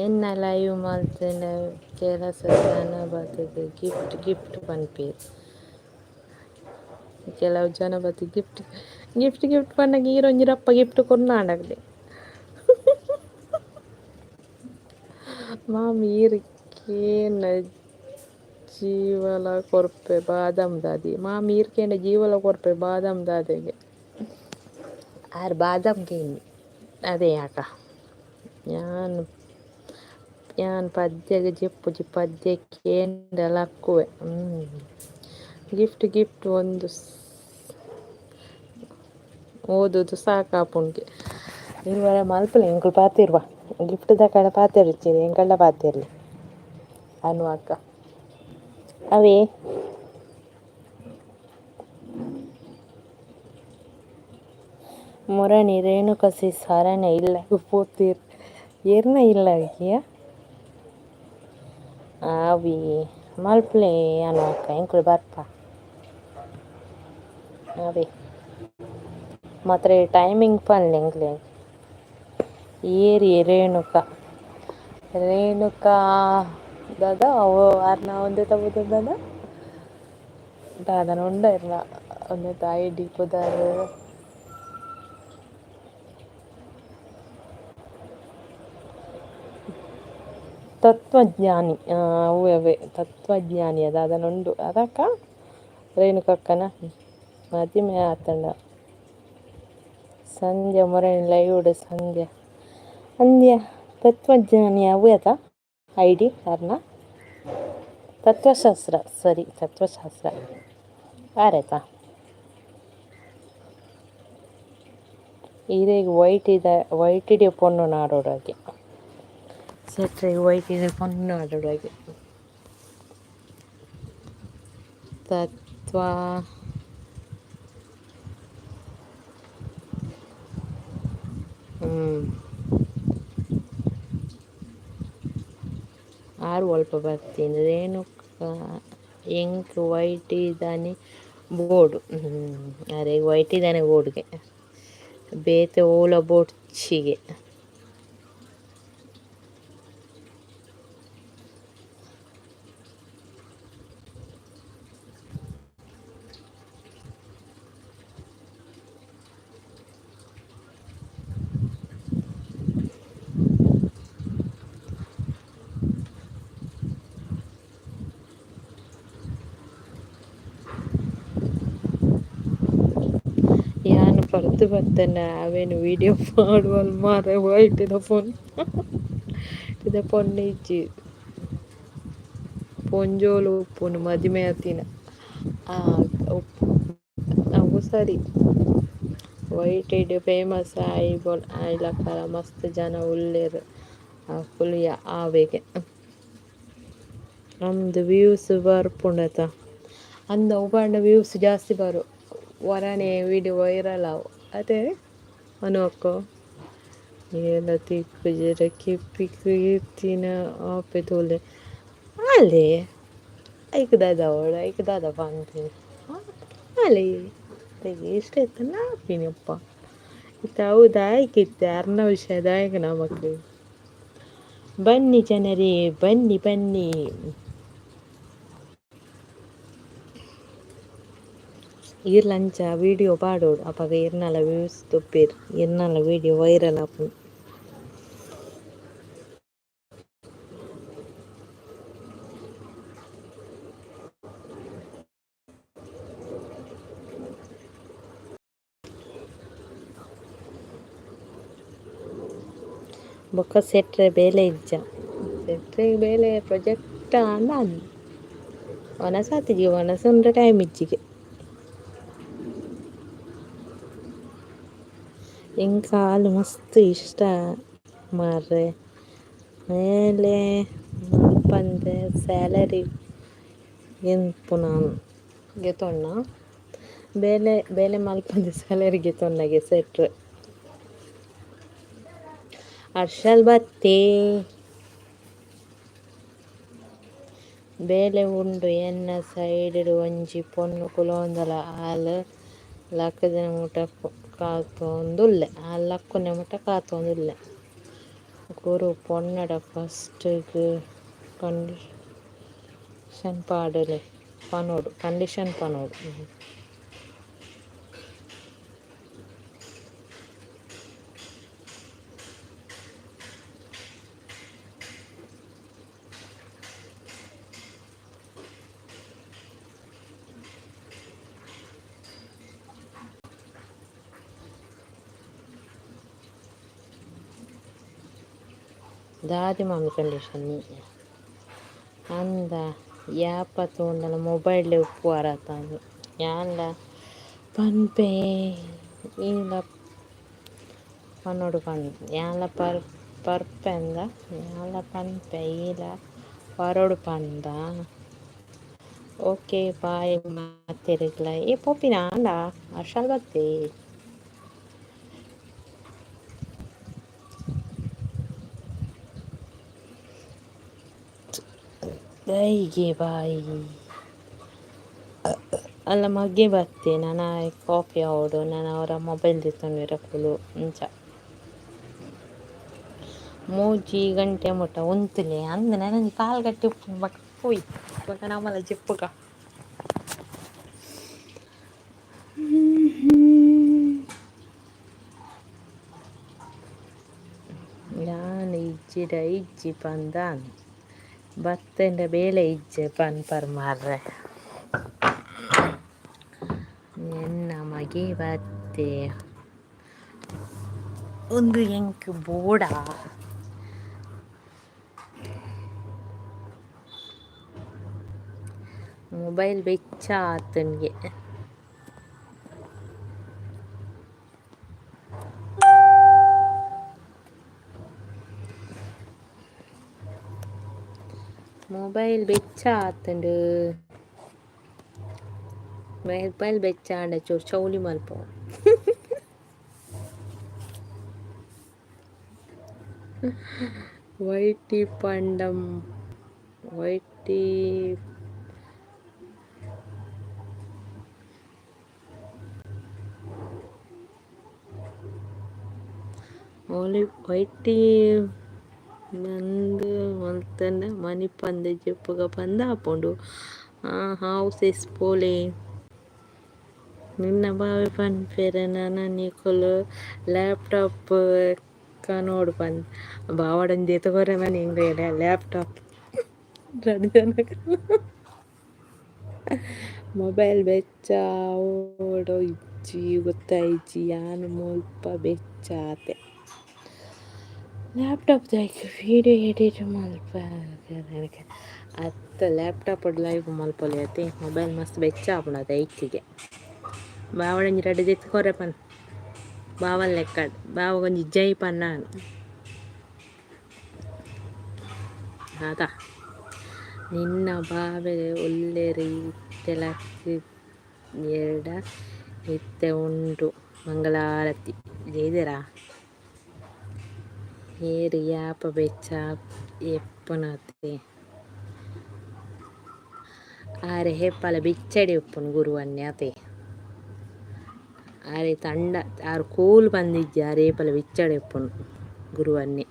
ಎನ್ನ ಲೈವ್ ಮಾಡ್ತೇನೆ ಕೆಲಸ ಜನ ಬರ್ತದೆ ಗಿಫ್ಟ್ ಪನ್ಪೇರು ಕೆಲವು ಜನ ಬತ್ತು ಗಿಫ್ಟ್ ಪನ್ನಗೆ ಈರೊಂಜಿರಪ್ಪ ಗಿಫ್ಟ್ ಕೊನ್ನಾಡಗಲಿ ಮಾಮಿ ಈರ್ಕೇನ ಜೀವಲ ಕೊರ್ಪೆ ಬಾದಾಮ್ ದಾದಿ ಮಾಮಿ ಈರ್ಕೇನ ಜೀವಲ ಕೊರ್ಪೆ ಬಾದಾಮ್ ದಾದೆಗೆ ಆರು ಬಾದಾಮ್ಗೆ ಅದೇ ಆಟ ಯಾನ್ ಪದ್ಯಗೆ ಜೆಪ್ಪುಜಿ ಪದ್ಯಕ್ಕೆ ಏನೆಲ್ಲ ಹಾಕುವೆ ಗಿಫ್ಟ್ ಒಂದು ಓದುದು ಸಾಕಾಪುಂಗೆ ಇರುವರ ಮಲ್ಪಲೆ ಎಂಕುಲು ಪಾತಿರುವ ಗಿಫ್ಟ್ ತಕಡ ಪಾತಿರ್ಚೀರಿ ಎಂಕಲ್ಡ ಪಾತಿರ್ಲಿ ಅನು ಅಕ್ಕ ಅವೇ ಮುರಣಿ ರೇಣುಕಸಿ ಸರಣ ಇಲ್ಲ ಪೂರ್ತಿ ಏರ್ನ ಇಲ್ಲ ಅವಿ ಮಲ್ಪಲೆ ಅನು ಅಕ್ಕ ಎಂಕುಲು ಬರ್ಪ ಅವೇ ಮಾತ್ರ ಟೈಮಿಂಗ್ ಪನ್ಲೆ ಎಂಕ್ಲೆ ಏರಿ ರೇಣುಕಾ ದಾದ ಅವು ಆರ್ನ ಒಂದೇ ತಗೋದು ದಾದನ ಉಂಡ ಇರ್ನ ಒಂದೇ ತಾಯಿ ಡಿಪುದಾದ ತತ್ವಜ್ಞಾನಿ ಅವೇ ತತ್ವಜ್ಞಾನಿ ಅದನ್ನುಂಡು ಅದಕ್ಕ ರೇಣುಕಕ್ಕನ ಮದುವೆ ಆತಂಡ ಸಂಧ್ಯಾ ಮೊರನೆ ಲೈವ್ ಸಂಧ್ಯಾ ಅಂದ್ಯ ತತ್ವಜ್ಞಾನಿ ಅವ್ಯತ ಐ ಡಿ ಕಾರಣ ತತ್ವಶಾಸ್ತ್ರ ಸರಿ ತತ್ವಶಾಸ್ತ್ರ ಆರೈತಾ ಈಗ ವೈಟ್ ಇಡೀ ಪೊಣ್ಣು ನಾಡೋಡಾಗೆ ಸೆಟ್ರೆ ವೈಟ್ ಇಡೀ ಪೊಣ್ಣು ನಾಡೋಡಾಗೆ ತತ್ವ ಆರು ಅಲ್ಪ ಬರ್ತೀನಿ ರೇಣುಕ ಎಂಕ್ ವೈಟ್ ಇದ್ದಾನೆ ಬೋರ್ಡು ಅದೇ ವೈಟ್ ಇದ್ದಾನೆ ಬೋರ್ಡ್ಗೆ ಬೇತೆ ಓಲ ಬೋಡ್ಚಿಗೆ ಯಾನು ಪರ್ದು ಬರ್ತೇನೆ ಅವೇನು ವಿಡಿಯೋ ಮಾಡುವಲ್ ಮಾರೆ ವೈಟಿದ ಫೋನ್ ಇದು ಪೊನ್ನೆ ಇಜ್ಜಿ ಪೊಂಜೋಲು ಉಪ್ಪುನು ಮದಿಮೆ ಆತಿನ ಉಪ್ಪು ಅವು ಸರಿ ವೈಟ್ ಇಡ್ ಫೇಮಸ್ ಆಯ್ಲಕ್ಕರ ಮಸ್ತ್ ಜನ ಉಳ್ಳೇರು ಫುಲ್ ಆವೆಗೆ ನಮ್ದು ವ್ಯೂಸ್ ಬರ್ಪುಂಡತ ಅಂದ ಉಪಂಡ ವ್ಯೂಸ್ ಜಾಸ್ತಿ ಬರು ವರನೆ ವಿಡಿಯೋ ವೈರಲ್ ಅವು ಅದೇ ಅನುವಕ್ಕೋ ಎಲ್ಲ ತಿಕ್ಕು ಜರ ಕಿಪ್ಪಿ ತಿನ ಆಪೆ ತೋಲೆ ಅಲ್ಲೇ ಐಕ್ ದಾದ ಬಂತೀನಿ ಅಲ್ಲೇ ಇಷ್ಟ ಇತ್ತಲ್ಲ ಆಪಿನಪ್ಪ ಇತ್ತ ಹೌದಾ ಆಯ್ಕಿತ್ತೆ ಅರ್ನ ವಿಷಯದ ಆಯ್ಕೆ ನಮಕ್ಕೆ ಬನ್ನಿ ಜನರೇ ಬನ್ನಿ ಬನ್ನಿ ಇರ್ಲಂಚ ವಿಡಿಯೋ ಪಾಡೋಡು ಅಪ್ಪಾಗ ಇರ್ನಲ್ಲ ವ್ಯೂಸ್ ತುಪ್ಪಿರ್ ಇರ್ನಲ್ಲ ವಿಡಿಯೋ ವೈರಲ್ ಆಪು ಬೊಕ್ಕ ಸೆಟ್ರೆ ಬೇಲೆ ಇಜ್ಜ ಸೆಟ್ರೆ ಬೇಲೆ ಪ್ರೊಜೆಕ್ಟ್ ಅಂದ ಒನಸಾತಿಗೆ ಒನಸುಂಡ್ರೆ ಟೈಮ್ ಇಜ್ಜಿಗೆ ಇಂಕ ಹಾಲು ಮಸ್ತ್ ಇಷ್ಟ ಮಾರ್ರೆ ಮೇಲೆ ಮಲ್ಪಂದೆ ಸ್ಯಾಲರಿ ಎಂಪು ನಾನು ಗೆತೊಣ್ಣ ಬೇಲೆ ಮಲ್ಪಂದೆ ಸ್ಯಾಲರಿ ಗೆತೊಣ್ಣಗೆ ಸೆಟ್ರೆ ಅರ್ಷಲ್ ಬತ್ತೆ ಬೇಲೆ ಉಂಡು ಎನ್ನ ಸೈಡ್ ಒಂಜಿ ಪೊಣ್ಣು ಕುಲೊಂದಲ ಹಾಲು ಲಕ್ಕದಿನ ಮುಟ ಕಾತೊಂದುಲ್ಲೆ ಆ ಲಕ್ಕುನೆ ಮುಟ ಕಾತೊಂದುಲ್ಲೆ ಗುರು ಪೊನ್ನಡ ಫಸ್ಟ್ಗೆ ಕಂಡೀಷನ್ ಪಾಡಲೆ ಪನೋಡು ಕಂಡೀಷನ್ ಪನೋಡು ದಾದಿ ಮಾಮಿ ಕಂಡೀಷನ್ ಅಂದ ಯಾಪ ತಗೊಂಡಲ್ಲ ಮೊಬೈಲ್ ಉಪ್ಪು ಅರತಾನು ಯಾಂಡ ಪನ್ಪೆ ಇಲ್ಲ ಪನ್ನೋಡು ಪನ್ ಯಾನ್ಲ ಪರ್ಪೆಂದ ಯಾನ್ಲ ಪನ್ಪೆ ಇಲ್ಲ ಪರೋಡು ಪಂದ ಓಕೆ ಬಾಯ್ ಮತ್ತೆ ರಿಗ್ಲ ಏ ಪೋಪಿನ ಅಂಡ ಅರ್ಷಲ್ ಬತ್ತೆ ದೈಗೆ ಬಾಯಿ ಅಲ್ಲ ಮಗೆ ಬತ್ತೆ ನಾನು ಕಾಫಿ ಆವಡು ನಾನು ಅವರ ಮೊಬೈಲ್ ತಿತ್ತೊಂಡಿರ ಫುಲು ಇಂಚ 3 ಗಂಟೆ ಮುಟ್ಟ ಉಂತುಲೆ ಅಂದ ನನಗೆ ಕಾಲು ಗಟ್ಟಿ ಬಕ್ ಹೋಯ್ ಇವಾಗ ನಮ್ಮಲ್ಲ ಜಿಪ್ಪುಗ ನಾನು ಇಜ್ಜಿ ಪಂದ ಬತ್ತಂಡ ಬೇಲೆ ಇಜ್ಜೆ ಪರ್ ಮಾರ್ರೆ ಎನ್ನ ಮಗೆ ಬತ್ತೆ ಒಂದು ಎಂಕ್ ಬೋಡ ಮೊಬೈಲ್ ಬೆಚ್ಚ ಆತನಿಗೆ. ಮೊಬೈಲ್ ಬೆಚ್ಚ ಆತಂಡು ಮೊಬೈಲ್ ಬೆಚ್ಚ ಆಂಡ ಚೂರು ಚೌಲಿ ಮಲ್ಪ ವೈಟಿ ಪಂಡಂ ವೈಟಿ ವೈಟಿ ಮಂದು ಮಲ್ತಂಡ ಮನಿ ಪಂದ ಜಪ್ಪುಗ ಪಂದ ಹಾಪುಂಡು ಹೌಸ್ ಪೋಲೆ ನಿನ್ನ ಬಾವಿ ಪನ್ಪೆರೆ ನಾನು ನೀಕೊಲು ಲ್ಯಾಪ್ಟಾಪ್ ಕನೋಡು ಪಂದ್ ಬಾವಡನ್ ಜೆತಗೊರೆ ಮನೆ ಹಿಂಗೆ ಲ್ಯಾಪ್ಟಾಪ್ ಎರಡು ಜನ ಮೊಬೈಲ್ ಬೆಚ್ಚ ಓಡೋ ಇಜ್ಜಿ ಗೊತ್ತಾಯಿಜ್ಜಿ ಯಾನು ಮುಲ್ಪ ಬೆಚ್ಚ ಆತೆ ಲ್ಯಾಪ್ಟಾಪ್ ದಾಯ್ಕೆ ವೀಡಿಯೋ ಎಡಿಟ್ ಮಲ್ಪ ಅತ್ತ ಲ್ಯಾಪ್ಟಾಪ್ ಲೈವ್ ಮಲ್ಪೊಲಿ ಅತ್ತೆ ಮೊಬೈಲ್ ಮಸ್ತ್ ಬೆಚ್ಚ ಆಪುಣತೆ ಇಚ್ಚಿಗೆ ಬಾವಡಂಜಿ ರಡ್ಡು ಜೆತ್ಕೊರೆ ಪನ್ ಬಾವಲ್ ಲೆಕ್ಕಡ್ ಬಾವ ಒಂಜಿ ಜೈ ಪನ್ನಾನು ಆತ ನಿನ್ನ ಬಾವೆ ಒಳ್ಳೆ ರೀತಿಲಕ್ಕೆ ಎರಡ ನಿತ್ಯ ಉಂಟು ಮಂಗಳಾರತಿ ಜೈದೆರಾ ಏರು ಯಾಪ ಬೆಚ್ಚ ಎಪ್ಪನತೆ ಆರೆ ಹೆಪ್ಪಲ ಬಿಚ್ಚಡಿ ಉಪ್ಪುನು ಗುರುವನ್ನೆ ಅತೆ ಆರೆ ತಂಡ ಆರು ಕೂಲು ಬಂದಿಜ್ಜಿ ಆರೆ ಏಪಲ ಬಿಚ್ಚಡಿ ಉಪ್ಪುನು ಗುರುವನ್ನೆ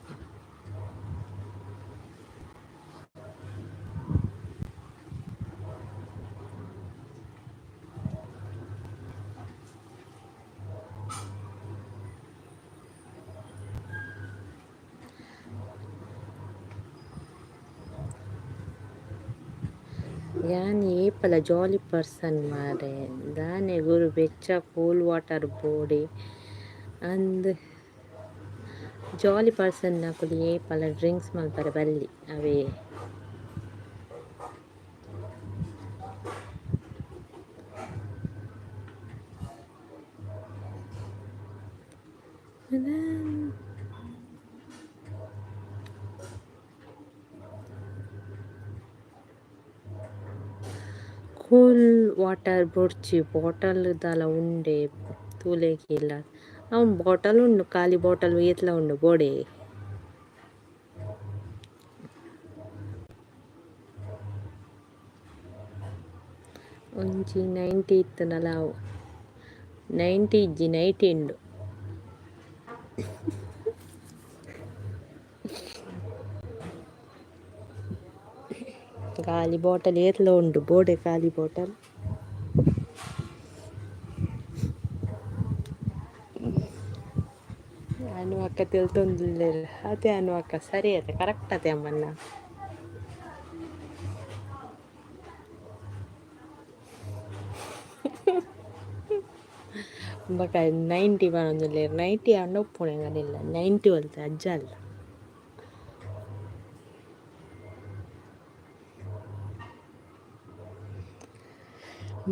ಯಾನ್ ಏಪಲ ಜಾಲಿ ಪರ್ಸನ್ ಮಾರೆ ದಾನೆ ಗುರು ಬೆಚ್ಚ ಕೂಲ್ ವಾಟರ್ ಬೋಡಿ ಅಂದ್ ಜಾಲಿ ಪರ್ಸನ್ ನಕುಲು ಏಪಲ ಡ್ರಿಂಕ್ಸ್ ಮಲ್ಪರೆ ಬಲ್ಲಿ ಅವೇ ಕೂಲ್ ವಾಟರ್ ಬೊಡ್ಚಿ ಬಾಟಲ್ ದಾಲ ಉಂಡೆ ತೂಲೆಗಿಲ್ಲ ಅವನು ಬಾಟಲ್ ಉಂಡು ಖಾಲಿ ಬಾಟಲ್ ಏತ್ಲ ಉಂಡು ಬೋಡೆ ಒಂಜಿ 90 ಇತ್ತು ನಲಾವು 90 ಇಜ್ಜಿ 90 ಉಂಡು ಖಾಲಿ ಬಾಟಲ್ ಏತ್ಲ ಉಂಡು ಬೋಡೆ ಖಾಲಿ ಬಾಟಲ್ ಅನು ಅಕ್ಕ ತಿಳ್ತೊಂದಿಲ್ಲ ಅದೇ ಅನು ಅಕ್ಕ ಸರಿ ಅತ್ತೆ ಕರೆಕ್ಟ್ ಅತ್ತೆ ಅಮ್ಮನ್ನ ಬಕ 90 ಬರೋದಿಲ್ಲ 90 ಅಂಡ ಒಪ್ಪುಣೆ ಅಂಗನಿಲ್ಲ 90 ಹೊಲ್ತೆ ಅಜ್ಜ ಅಲ್ಲ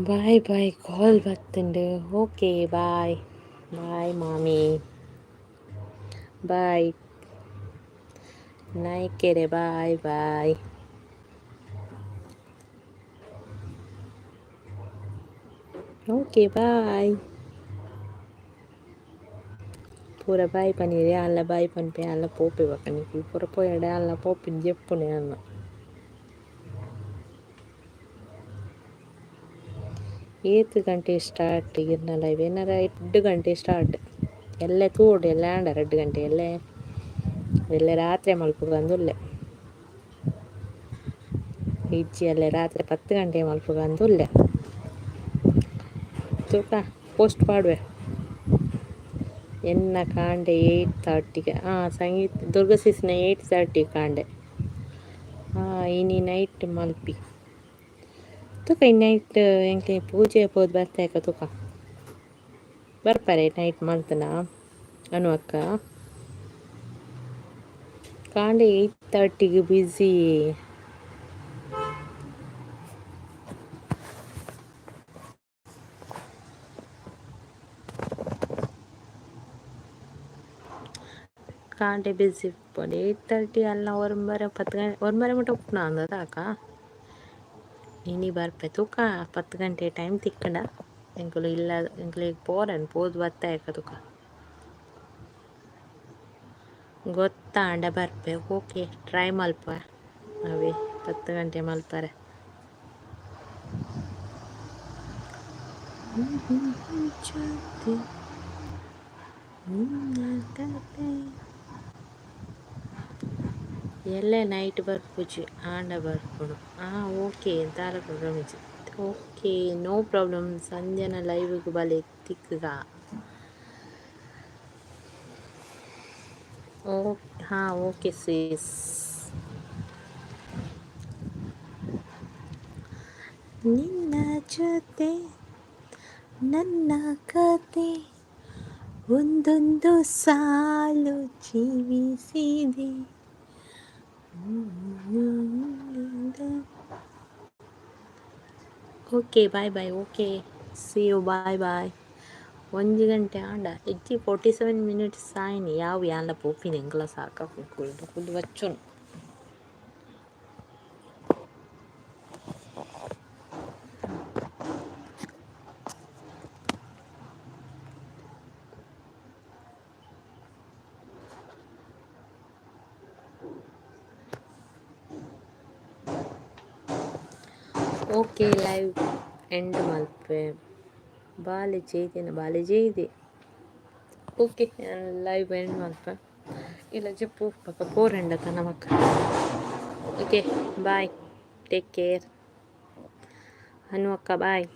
ಬಾಯ್ ಬಾಯ್ ಕಾಲ್ ಬರ್ತುಂಡು ಓಕೆ ಬಾಯ್ ಬಾಯ್ ಮಾಮಿ ಬಾಯ್ ನಾಯ್ಕೆರೆ ಬಾಯ್ ಬಾಯ್ ಓಕೆ ಬಾಯ್ ಪೂರ ಬಾಯ್ ಪನೀರೆ ಅಲ್ಲ ಬಾಯ್ ಪನ್ಪೆ ಅಲ್ಲ ಪೋಪೆ ಬಕನಿಕು ಪೂರ ಪೋಯಡೆ ಅಲ್ಲ ಪೋಪಿನ ಜೆಪ್ಪುನೆ ಅನ್ನ 8 ಗಂಟೆ ಸ್ಟಾರ್ಟ್ ಇರ್ನ ಲೈವ್ ಏನಾರ 2 ಗಂಟೆ ಸ್ಟಾರ್ಟ್ ಎಲ್ಲೇ ತೂಡು ಎಲ್ಲ ಆಂಡ 2 ಗಂಟೆ ಎಲ್ಲೇ ರಾತ್ರಿ ಮಲ್ಪುಗ ಅಂದುಲ್ಲೆ ಇಜ್ಜಿ ಅಲ್ಲೇ ರಾತ್ರಿ 10 ಗಂಟೆ ಮಲ್ಪುಗ ಅಂದುಲ್ಲೆ ತೂಕ ಪೋಸ್ಟ್ ಪಾಡುವೆ ಎನ್ನ ಕಾಂಡೆ 8:30ಗೆ ಸಂಗೀತ ದುರ್ಗ ಸೀಸನ 8:30 ಕಾಂಡೆ ಇನಿ ನೈಟ್ ಮಲ್ಪಿ ತುಕ ಈ ನೈಟ್ ಎಂಕೆ ಪೂಜೆ ಪೋದು ಬರ್ತಾಕ ತುಕ ಬರ್ಪಾರೆ ನೈಟ್ ಮಲ್ತನ ಅನು ಅಕ್ಕ ಕಾಂಡೆ 8:30ಗೆ ಬ್ಯುಸಿ. காண்டே பிஸி இப்போ 8:30 alla ஒரும்பரை 10 ஒரும்பரை மட்டும் ಉಪ್ಪುನ ಅಂದದಾಕ ಇನಿ ಬರ್ಪೆ ತೂಕ 10 ಗಂಟೆ ಟೈಮ್ ತಿಕ್ಕಂಡ ಎಂಕುಲು ಇಲ್ಲ ಎಂಕುಲಿಗೆ ಪೋರನ್ ಪೋದು ಬತ್ತಾಯಕ ತೂಕ ಗೊತ್ತಾಂಡ ಬರ್ಪೆ ಓಕೆ ಟ್ರೈ ಮಲ್ಪ ಅವೇ 10 ಗಂಟೆ ಮಲ್ಪರೆ ಎಲ್ಲೇ ನೈಟ್ ಬರ್ಪುಜಿ ಆಂಡ ಬರ್ಪುಡು ಓಕೆ ದಾರ ಪ್ರೋಗ್ರಾಮ್ ಇಜ್ಜಿ ಓಕೆ ನೋ ಪ್ರಾಬ್ಲಮ್ ಸಂಜೆನ ಲೈವ್ಗೆ ಬಲೆ ತಿಕ್ಕಗ ಓಕೆ ಸೀಸ್ ನಿನ್ನ ಜೊತೆ ನನ್ನ ಕತೆ ಒಂದೊಂದು ಸಾಲು ಜೀವಿಸಿದೆ okay bye bye okay see you bye bye 1 ಗಂಟೆ ಆಂಡ ಇಜ್ಜಿ 47 ಮಿನಿಟ್ಸ್ ಸಾಯಿನಿ ಯಾವ ಯಾನ್ಲ ಪೋಪಿನ ಎಂಗ್ಲ ಸಾಕ ಕುಲ್ದು ವಚ್ಚುನು ಓಕೆ ಲೈವ್ ಎಂಡ್ ಮಲ್ಪೆ ಬಾಲೆ ಜೇಯ್ದೆ ಓಕೆ ಲೈವ್ ಎಂಡ್ ಮಲ್ಪೆ ಇಲ್ಲ ಜಪ್ಪು ಪಕ್ಕ ಪೋರೆಂಡ ತನ್ನ ಮಕ್ಕ ಓಕೆ ಬಾಯ್ ಟೇಕ್ ಕೇರ್ ಅನ್ನು ಅಕ್ಕ ಬಾಯ್